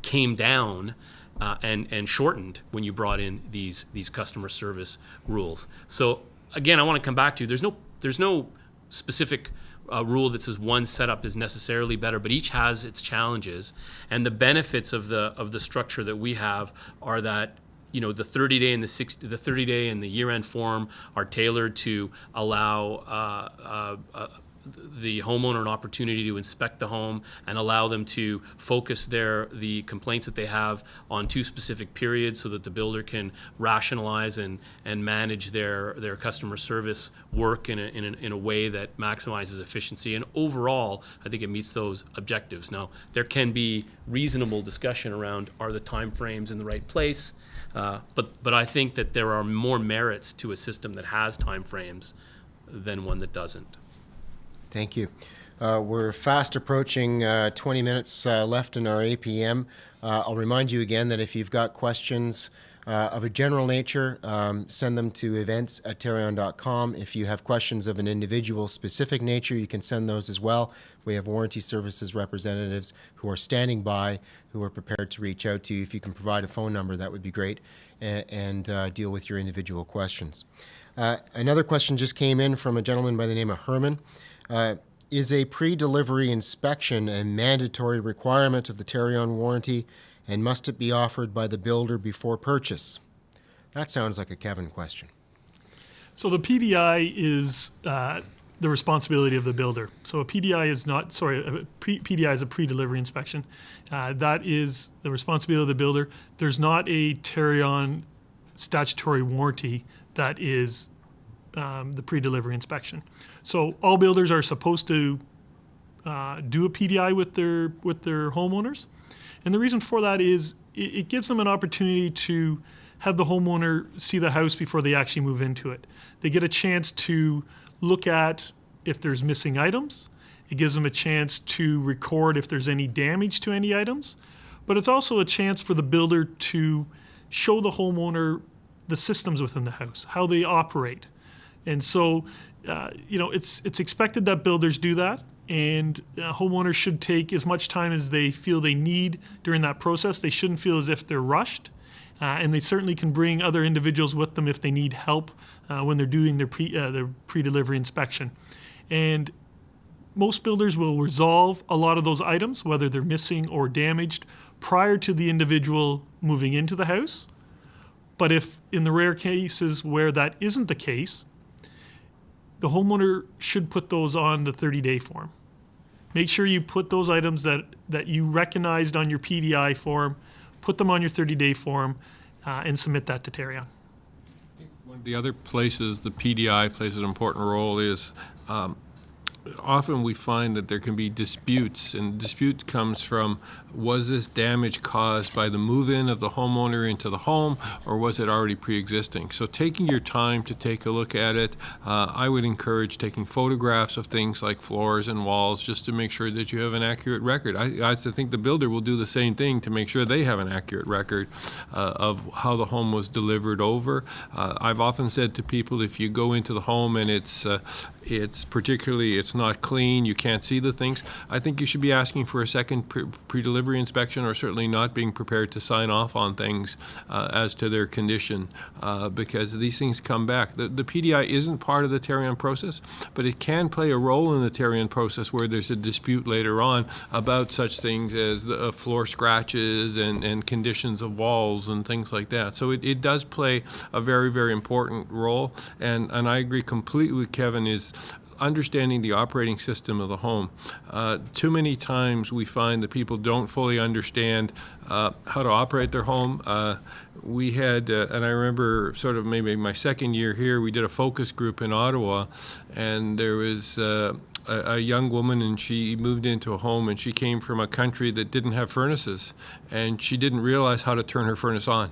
came down and shortened when you brought in these customer service rules. So again, I want to come back to, there's no specific rule that says one setup is necessarily better, but each has its challenges. And the benefits of the structure that we have are that the 30-day and the 30-day and the year-end form are tailored to allow the homeowner an opportunity to inspect the home and allow them to focus the complaints that they have on two specific periods, so that the builder can rationalize and manage their customer service work in a way that maximizes efficiency. And overall, I think it meets those objectives. Now, there can be reasonable discussion around, are the time frames in the right place? But I think that there are more merits to a system that has time frames than one that doesn't. Thank you. We're fast approaching 20 minutes left in our APM. I'll remind you again that if you've got questions of a general nature, send them to events@tarion.com. If you have questions of an individual specific nature, you can send those as well. We have warranty services representatives who are standing by, who are prepared to reach out to you. If you can provide a phone number, that would be great, and deal with your individual questions. Another question just came in from a gentleman by the name of Herman. Is a pre-delivery inspection a mandatory requirement of the Tarion warranty, and must it be offered by the builder before purchase? That sounds like a Kevin question. So the PDI is the responsibility of the builder. So a PDI is not, PDI is a pre-delivery inspection. That is the responsibility of the builder. There's not a Tarion statutory warranty that is the pre-delivery inspection. So all builders are supposed to do a PDI with their homeowners. And the reason for that is it gives them an opportunity to have the homeowner see the house before they actually move into it. They get a chance to look at if there's missing items. It gives them a chance to record if there's any damage to any items. But it's also a chance for the builder to show the homeowner the systems within the house, how they operate. And so, it's expected that builders do that. And homeowners should take as much time as they feel they need during that process. They shouldn't feel as if they're rushed. And they certainly can bring other individuals with them if they need help when they're doing their pre-delivery inspection. And most builders will resolve a lot of those items, whether they're missing or damaged, prior to the individual moving into the house. But if in the rare cases where that isn't the case, the homeowner should put those on the 30-day form. Make sure you put those items that you recognized on your PDI form, put them on your 30-day form, and submit that to Tarion. One of the other places the PDI plays an important role is often we find that there can be disputes, and dispute comes from, was this damage caused by the move-in of the homeowner into the home, or was it already pre-existing? So taking your time to take a look at it, I would encourage taking photographs of things like floors and walls just to make sure that you have an accurate record. I think the builder will do the same thing to make sure they have an accurate record of how the home was delivered over. I've often said to people, if you go into the home and it's not clean, you can't see the things, I think you should be asking for a second pre-delivery inspection, or certainly not being prepared to sign off on things as to their condition, because these things come back. The PDI isn't part of the Tarion process, but it can play a role in the Tarion process where there's a dispute later on about such things as the floor scratches and conditions of walls and things like that. So it does play a very, very important role, and I agree completely with Kevin, is understanding the operating system of the home. Too many times we find that people don't fully understand how to operate their home. We had, and I remember sort of maybe my second year here, we did a focus group in Ottawa, and there was a young woman, and she moved into a home, and she came from a country that didn't have furnaces, and she didn't realize how to turn her furnace on.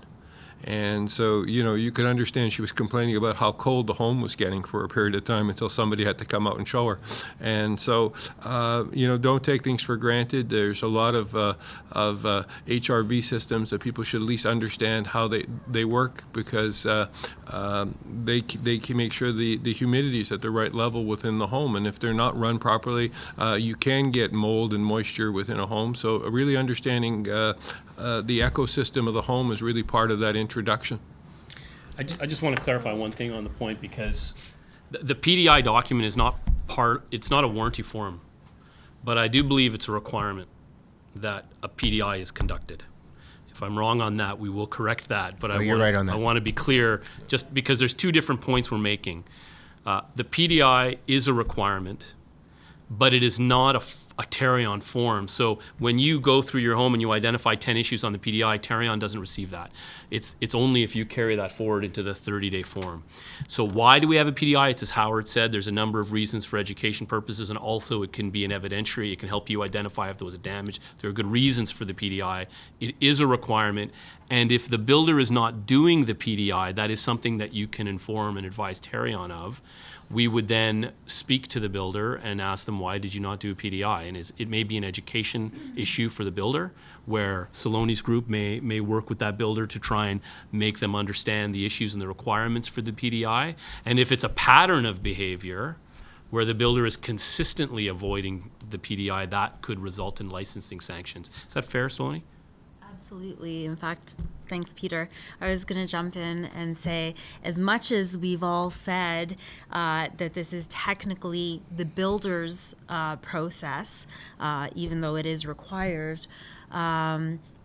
And so, you could understand she was complaining about how cold the home was getting for a period of time until somebody had to come out and show her. And so, don't take things for granted. There's a lot of HRV systems that people should at least understand how they work, because they can make sure the humidity is at the right level within the home. And if they're not run properly, you can get mold and moisture within a home. So really understanding the ecosystem of the home is really part of that introduction. I just want to clarify one thing on the point, because the PDI document is it's not a warranty form, but I do believe it's a requirement that a PDI is conducted. If I'm wrong on that, we will correct that. But you're right on that. I want to be clear, just because there's two different points we're making. The PDI is a requirement, but it is not a Tarion form. So when you go through your home and you identify 10 issues on the PDI, Tarion doesn't receive that. It's only if you carry that forward into the 30-day form. So why do we have a PDI? It's, as Howard said, there's a number of reasons for education purposes, and also it can be an evidentiary. It can help you identify if there was a damage. There are good reasons for the PDI. It is a requirement, and if the builder is not doing the PDI, that is something that you can inform and advise Tarion of. We would then speak to the builder and ask them, why did you not do a PDI? And it may be an education issue for the builder, where Saloni's group may work with that builder to try and make them understand the issues and the requirements for the PDI. And if it's a pattern of behavior where the builder is consistently avoiding the PDI, that could result in licensing sanctions. Is that fair, Saloni? Absolutely. In fact, thanks, Peter. I was going to jump in and say, as much as we've all said that this is technically the builder's process, even though it is required,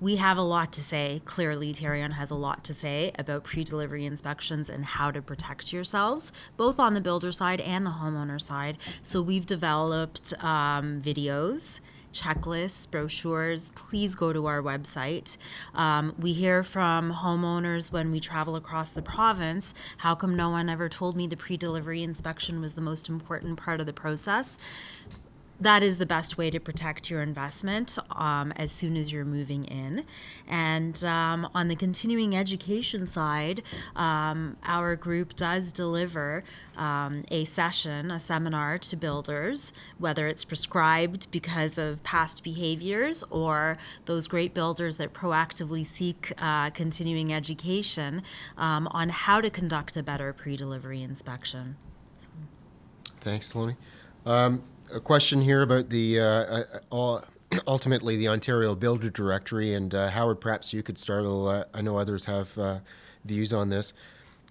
we have a lot to say. Clearly, Tarion has a lot to say about pre-delivery inspections and how to protect yourselves, both on the builder side and the homeowner side. So we've developed videos, checklists, brochures. Please go to our website. We hear from homeowners when we travel across the province, how come no one ever told me the pre-delivery inspection was the most important part of the process? That is the best way to protect your investment as soon as you're moving in. And on the continuing education side, our group does deliver a seminar to builders, whether it's prescribed because of past behaviors or those great builders that proactively seek continuing education on how to conduct a better pre-delivery inspection. Thanks, Saloni. A question here about the ultimately the Ontario Builder Directory, and Howard, perhaps you could start. I know others have views on this.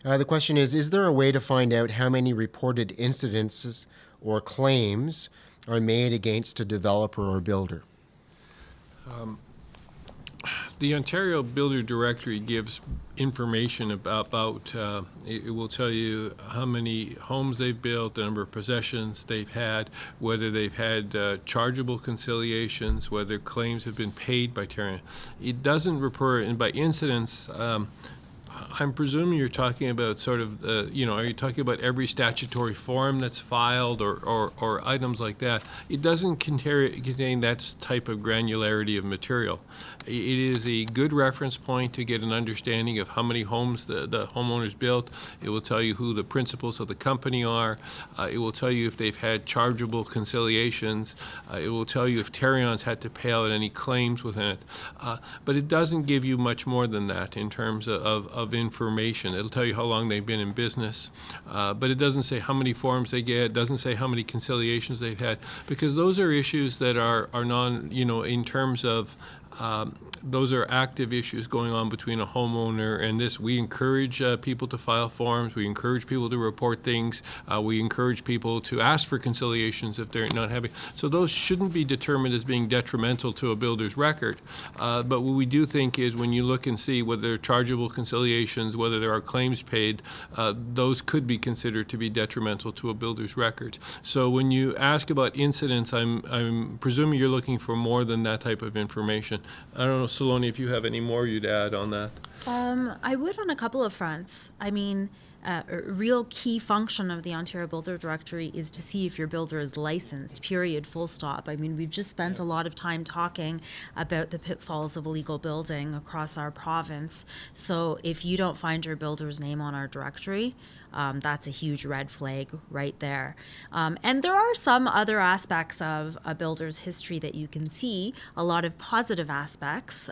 The question is there a way to find out how many reported incidences or claims are made against a developer or builder? The Ontario Builder Directory gives information about it will tell you how many homes they've built, the number of possessions they've had, whether they've had chargeable conciliations, whether claims have been paid by Tarion. It doesn't report, and by incidents, I'm presuming you're talking about sort of, are you talking about every statutory form that's filed or items like that? It doesn't contain that type of granularity of material. It is a good reference point to get an understanding of how many homes the homeowners built. It will tell you who the principals of the company are. It will tell you if they've had chargeable conciliations. It will tell you if Tarion's had to pay out any claims within it. But it doesn't give you much more than that in terms of information. It'll tell you how long they've been in business, but it doesn't say how many forms they get. It doesn't say how many conciliations they've had, because those are issues that are in terms of those are active issues going on between a homeowner and this. We encourage people to file forms. We encourage people to report things. We encourage people to ask for conciliations if they're not having. So those shouldn't be determined as being detrimental to a builder's record. But what we do think is when you look and see whether there are chargeable conciliations, whether there are claims paid, those could be considered to be detrimental to a builder's record. So when you ask about incidents, I'm presuming you're looking for more than that type of information. I don't know, Saloni, if you have any more you'd add on that. I would on a couple of fronts. I mean, a real key function of the Ontario Builder Directory is to see if your builder is licensed, period, full stop. I mean, we've just spent a lot of time talking about the pitfalls of illegal building across our province. So if you don't find your builder's name on our directory, that's a huge red flag right there. And there are some other aspects of a builder's history that you can see, a lot of positive aspects,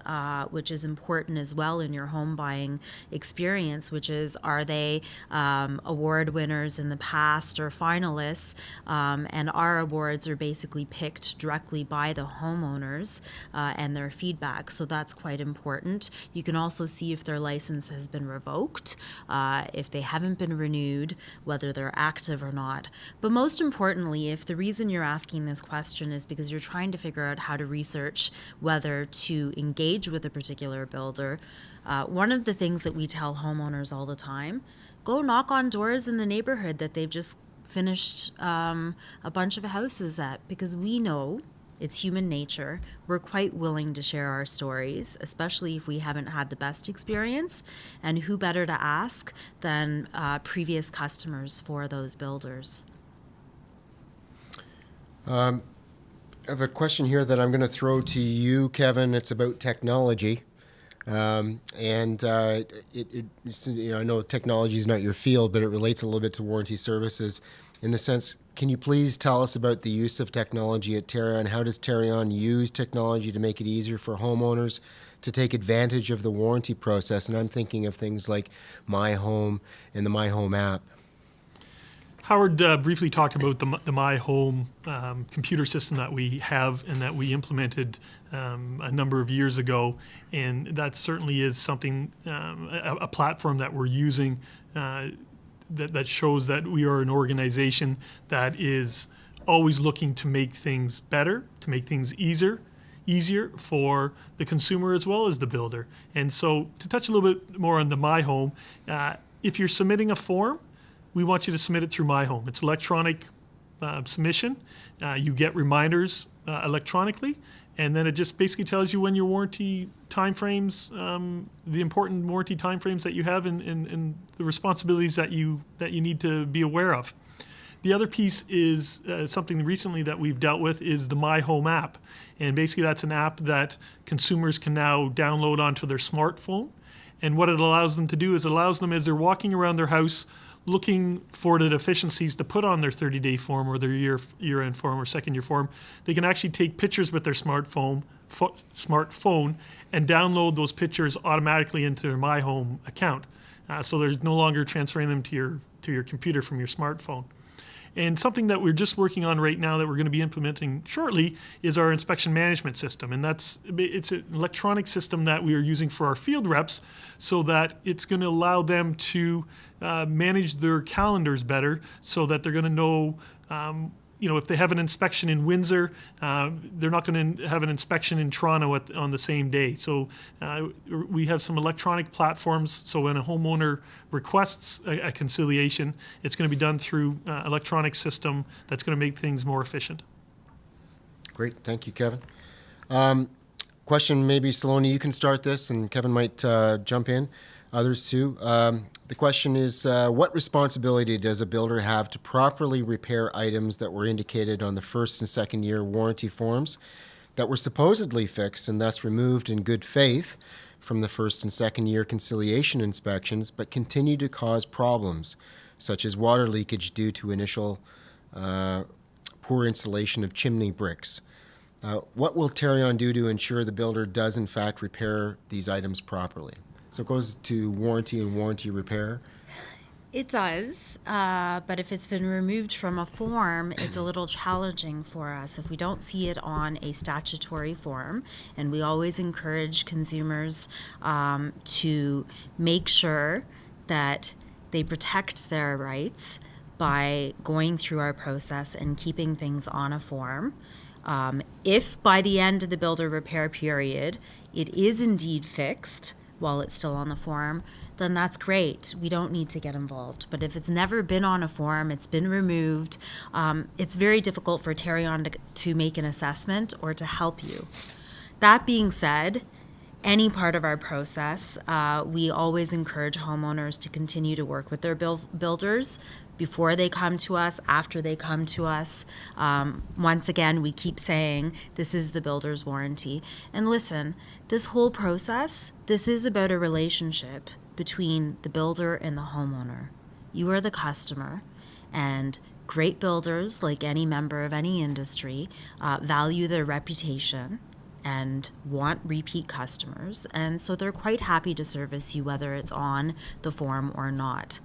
which is important as well in your home buying experience, which is, are they award winners in the past or finalists? And our awards are basically picked directly by the homeowners and their feedback, so that's quite important. You can also see if their license has been revoked, if they haven't been renewed, whether they're active or not. But most importantly, if the reason you're asking this question is because you're trying to figure out how to research whether to engage with a particular builder, one of the things that we tell homeowners all the time, go knock on doors in the neighborhood that they've just finished a bunch of houses at, because we know it's human nature. We're quite willing to share our stories, especially if we haven't had the best experience. And who better to ask than previous customers for those builders? I have a question here that I'm going to throw to you, Kevin. It's about technology. I know technology is not your field, but it relates a little bit to warranty services. In the sense, can you please tell us about the use of technology at Tarion? How does Tarion use technology to make it easier for homeowners to take advantage of the warranty process? And I'm thinking of things like My Home and the My Home app. Howard briefly talked about the My Home computer system that we have and that we implemented a number of years ago, and that certainly is something, a platform that we're using that shows that we are an organization that is always looking to make things better, to make things easier for the consumer as well as the builder. And so to touch a little bit more on the My Home, if you're submitting a form, we want you to submit it through My Home. It's electronic submission. You get reminders electronically, and then it just basically tells you when your warranty timeframes, the important warranty timeframes that you have, and the responsibilities that you need to be aware of. The other piece is something recently that we've dealt with is the My Home app, and basically that's an app that consumers can now download onto their smartphone. And what it allows them to do is it allows them, as they're walking around their house looking for the deficiencies to put on their 30-day form or their year-end form or second-year form, they can actually take pictures with their smartphone and download those pictures automatically into their My Home account. So there's no longer transferring them to your computer from your smartphone. And something that we're just working on right now that we're going to be implementing shortly is our inspection management system. And it's an electronic system that we are using for our field reps so that it's going to allow them to manage their calendars better, so that they're going to know, if they have an inspection in Windsor, they're not going to have an inspection in Toronto on the same day. So we have some electronic platforms. So when a homeowner requests a conciliation, it's going to be done through electronic system that's going to make things more efficient. Great. Thank you, Kevin. Question, maybe Saloni, you can start this, and Kevin might jump in. Others too. The question is, what responsibility does a builder have to properly repair items that were indicated on the first and second year warranty forms that were supposedly fixed and thus removed in good faith from the first and second year conciliation inspections, but continue to cause problems, such as water leakage due to initial poor installation of chimney bricks? What will Tarion do to ensure the builder does in fact repair these items properly? So it goes to warranty and warranty repair? It does, but if it's been removed from a form, it's a little challenging for us if we don't see it on a statutory form. And we always encourage consumers to make sure that they protect their rights by going through our process and keeping things on a form. If by the end of the builder repair period, it is indeed fixed while it's still on the form, then that's great. We don't need to get involved. But if it's never been on a form, it's been removed, it's very difficult for Tarion to make an assessment or to help you. That being said, any part of our process, we always encourage homeowners to continue to work with their builders before they come to us, after they come to us. Once again, we keep saying this is the builder's warranty. And listen, this whole process, this is about a relationship between the builder and the homeowner. You are the customer, and great builders, like any member of any industry, value their reputation and want repeat customers, and so they're quite happy to service you whether it's on the form or not.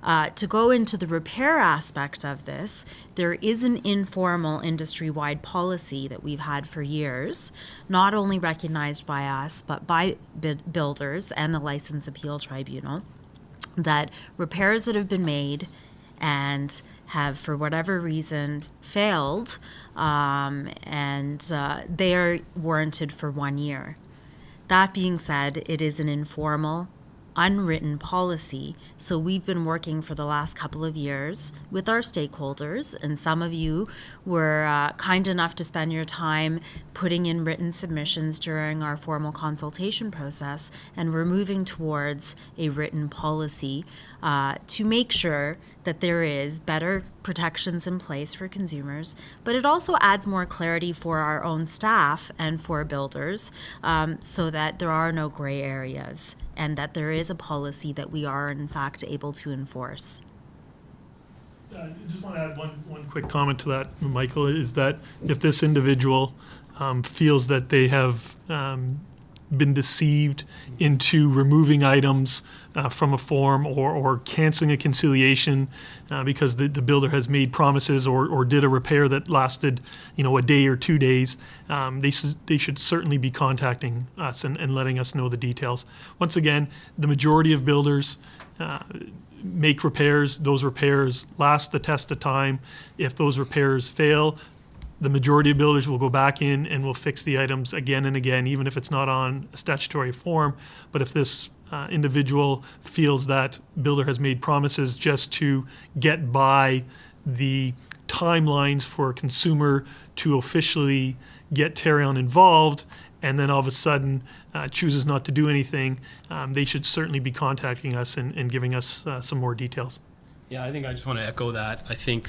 To go into the repair aspect of this, there is an informal industry-wide policy that we've had for years, not only recognized by us, but by builders and the License Appeal Tribunal, that repairs that have been made and have, for whatever reason, failed, they are warranted for 1 year. That being said, it is an informal, unwritten policy, so we've been working for the last couple of years with our stakeholders, and some of you were kind enough to spend your time putting in written submissions during our formal consultation process, and we're moving towards a written policy to make sure that there is better protections in place for consumers, but it also adds more clarity for our own staff and for builders, so that there are no gray areas and that there is a policy that we are in fact able to enforce. I just want to add one quick comment to that, Michael, is that if this individual feels that they have been deceived into removing items from a form or canceling a conciliation because the builder has made promises or did a repair that lasted, a day or 2 days, they should certainly be contacting us and letting us know the details. Once again, the majority of builders make repairs. Those repairs last the test of time. If those repairs fail, the majority of builders will go back in and will fix the items again and again, even if it's not on a statutory form. But if this individual feels that builder has made promises just to get by the timelines for a consumer to officially get Tarion involved, and then all of a sudden chooses not to do anything, they should certainly be contacting us and giving us some more details. Yeah, I think I just want to echo that. I think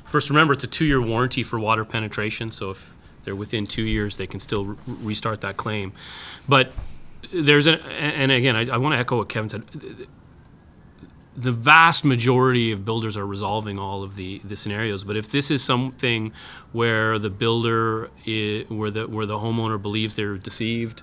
first remember it's a 2-year warranty for water penetration, so if they're within 2 years, they can still restart that claim. But and again, I want to echo what Kevin said. The vast majority of builders are resolving all of the scenarios. But if this is something where the builder, where the homeowner believes they're deceived,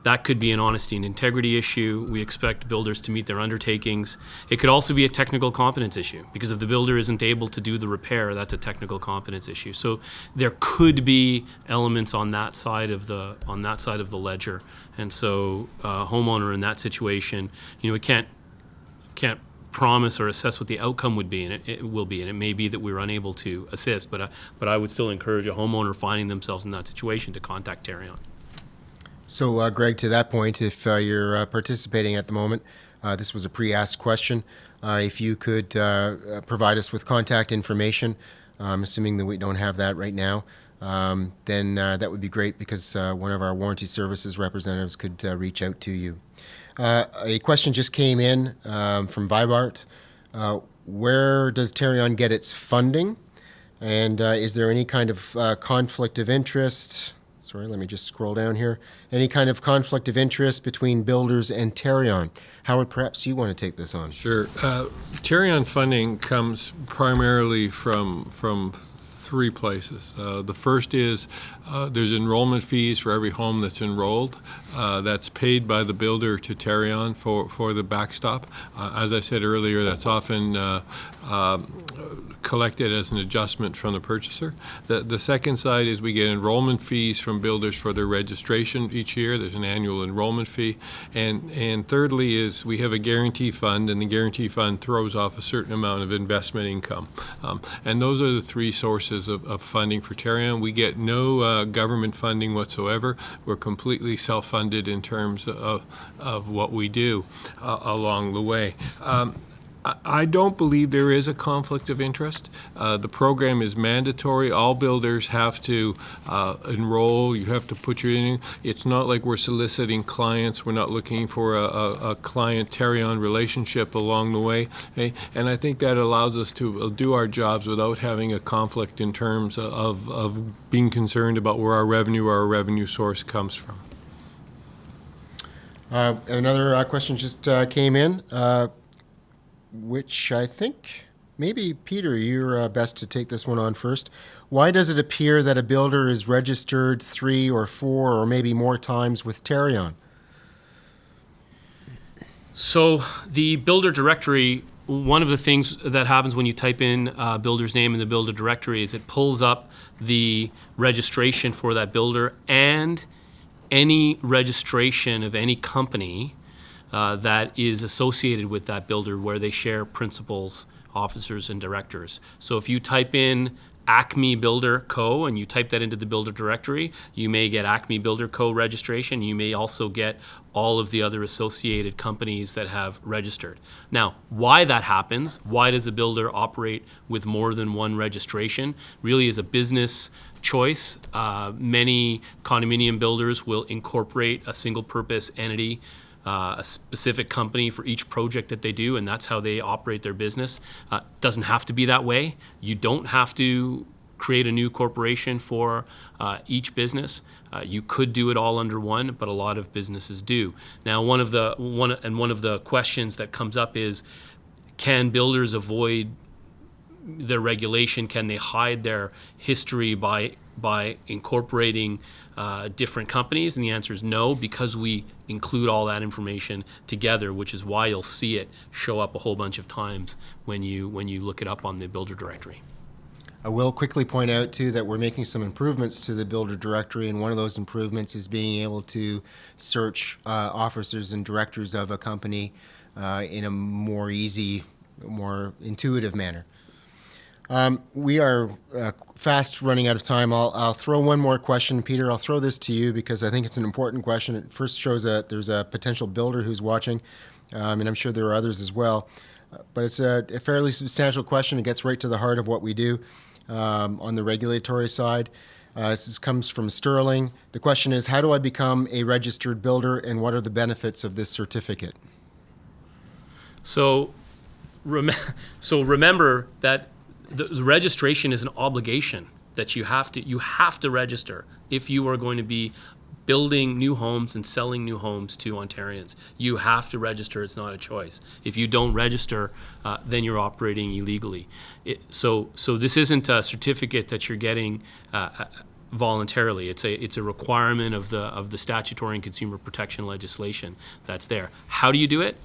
that could be an honesty and integrity issue. We expect builders to meet their undertakings. It could also be a technical competence issue, because if the builder isn't able to do the repair, that's a technical competence issue. So there could be elements on that side of the ledger. And so homeowner in that situation, we can't promise or assess what the outcome would be, and it will be, and it may be that we're unable to assist. But I would still encourage a homeowner finding themselves in that situation to contact Tarion. So, Greg, to that point, if you're participating at the moment, this was a pre-asked question. If you could provide us with contact information, assuming that we don't have that right now, then that would be great, because one of our warranty services representatives could reach out to you. A question just came in from Vibart. Where does Tarion get its funding? And is there any kind of conflict of interest? Sorry, let me just scroll down here. Any kind of conflict of interest between builders and Tarion? Howard, perhaps you want to take this on. Sure. Tarion funding comes primarily from 3 places. The first is there's enrollment fees for every home that's enrolled. That's paid by the builder to Tarion for the backstop. As I said earlier, that's often collected as an adjustment from the purchaser. The second side is we get enrollment fees from builders for their registration each year. There's an annual enrollment fee. And thirdly is we have a guarantee fund, and the guarantee fund throws off a certain amount of investment income. And those are the 3 sources of funding for Tarion. We get no government funding whatsoever. We're completely self-funded in terms of what we do along the way. I don't believe there is a conflict of interest. The program is mandatory. All builders have to enroll. You have to put your in. It's not like we're soliciting clients. We're not looking for a client-Tarion relationship along the way. Okay? And I think that allows us to do our jobs without having a conflict in terms of being concerned about where our revenue source comes from. Another question just came in. Which I think maybe, Peter, you're best to take this one on first. Why does it appear that a builder is registered 3 or 4 or maybe more times with Tarion? So the builder directory, one of the things that happens when you type in a builder's name in the builder directory is it pulls up the registration for that builder and any registration of any company that is associated with that builder, where they share principals, officers, and directors. So if you type in Acme Builder Co. and you type that into the builder directory, you may get Acme Builder Co. registration. You may also get all of the other associated companies that have registered. Now, why that happens, why does a builder operate with more than one registration, really is a business choice. Many condominium builders will incorporate a single purpose entity, a specific company for each project that they do, and that's how they operate their business. Doesn't have to be that way. You don't have to create a new corporation for each business. You could do it all under one, but a lot of businesses do. Now, one of the questions that comes up is, can builders avoid their regulation? Can they hide their history by by incorporating different companies? And the answer is no, because we include all that information together, which is why you'll see it show up a whole bunch of times when you look it up on the builder directory. I will quickly point out, too, that we're making some improvements to the builder directory, and one of those improvements is being able to search officers and directors of a company in a more easy, more intuitive manner. We are fast running out of time. I'll throw one more question. Peter, I'll throw this to you because I think it's an important question. It first shows that there's a potential builder who's watching, and I'm sure there are others as well. But it's a fairly substantial question. It gets right to the heart of what we do on the regulatory side. This comes from Sterling. The question is, how do I become a registered builder, and what are the benefits of this certificate? So remember that the registration is an obligation that you have to register if you are going to be building new homes and selling new homes to Ontarians. You have to register. It's not a choice. If you don't register, then you're operating illegally. So this isn't a certificate that you're getting voluntarily. It's a requirement of the statutory and consumer protection legislation that's there. How do you do it?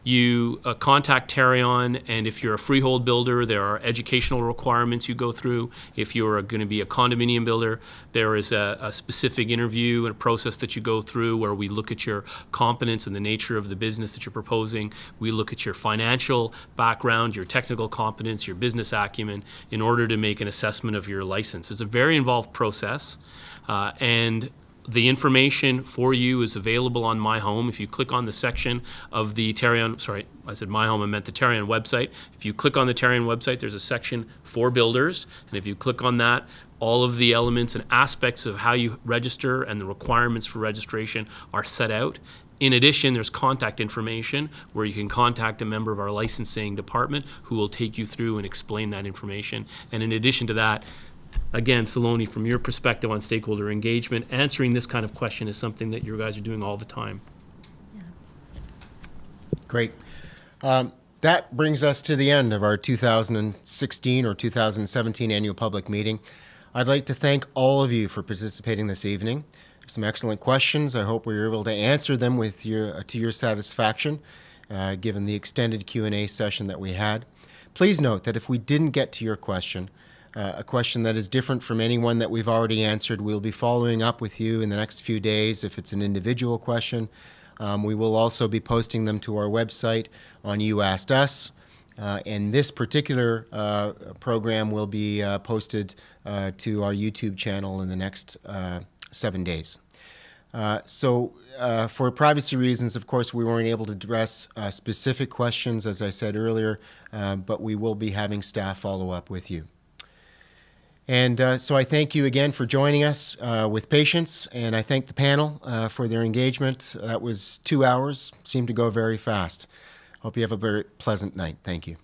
You contact Tarion, and if you're a freehold builder, there are educational requirements you go through. If you're going to be a condominium builder, there is a specific interview and a process that you go through where we look at your competence and the nature of the business that you're proposing. We look at your financial background, your technical competence, your business acumen in order to make an assessment of your license. It's a very involved process, and the information for you is available on My Home. If you click on the section of the Tarion, sorry, I said My Home, I meant the Tarion website. If you click on the Tarion website, there's a section for builders. And if you click on that, all of the elements and aspects of how you register and the requirements for registration are set out. In addition, there's contact information where you can contact a member of our licensing department who will take you through and explain that information. And in addition to that, again, Saloni, from your perspective on stakeholder engagement, answering this kind of question is something that you guys are doing all the time. Great. That brings us to the end of our 2016 or 2017 annual public meeting. I'd like to thank all of you for participating this evening. Some excellent questions. I hope we were able to answer them to your satisfaction, given the extended Q&A session that we had. Please note that if we didn't get to your question, a question that is different from any one that we've already answered, we'll be following up with you in the next few days if it's an individual question. We will also be posting them to our website on You Asked Us. And this particular program will be posted to our YouTube channel in the next 7 days. So for privacy reasons, of course, we weren't able to address specific questions, as I said earlier, but we will be having staff follow up with you. And so I thank you again for joining us with patience, and I thank the panel for their engagement. That was 2 hours, seemed to go very fast. Hope you have a very pleasant night. Thank you.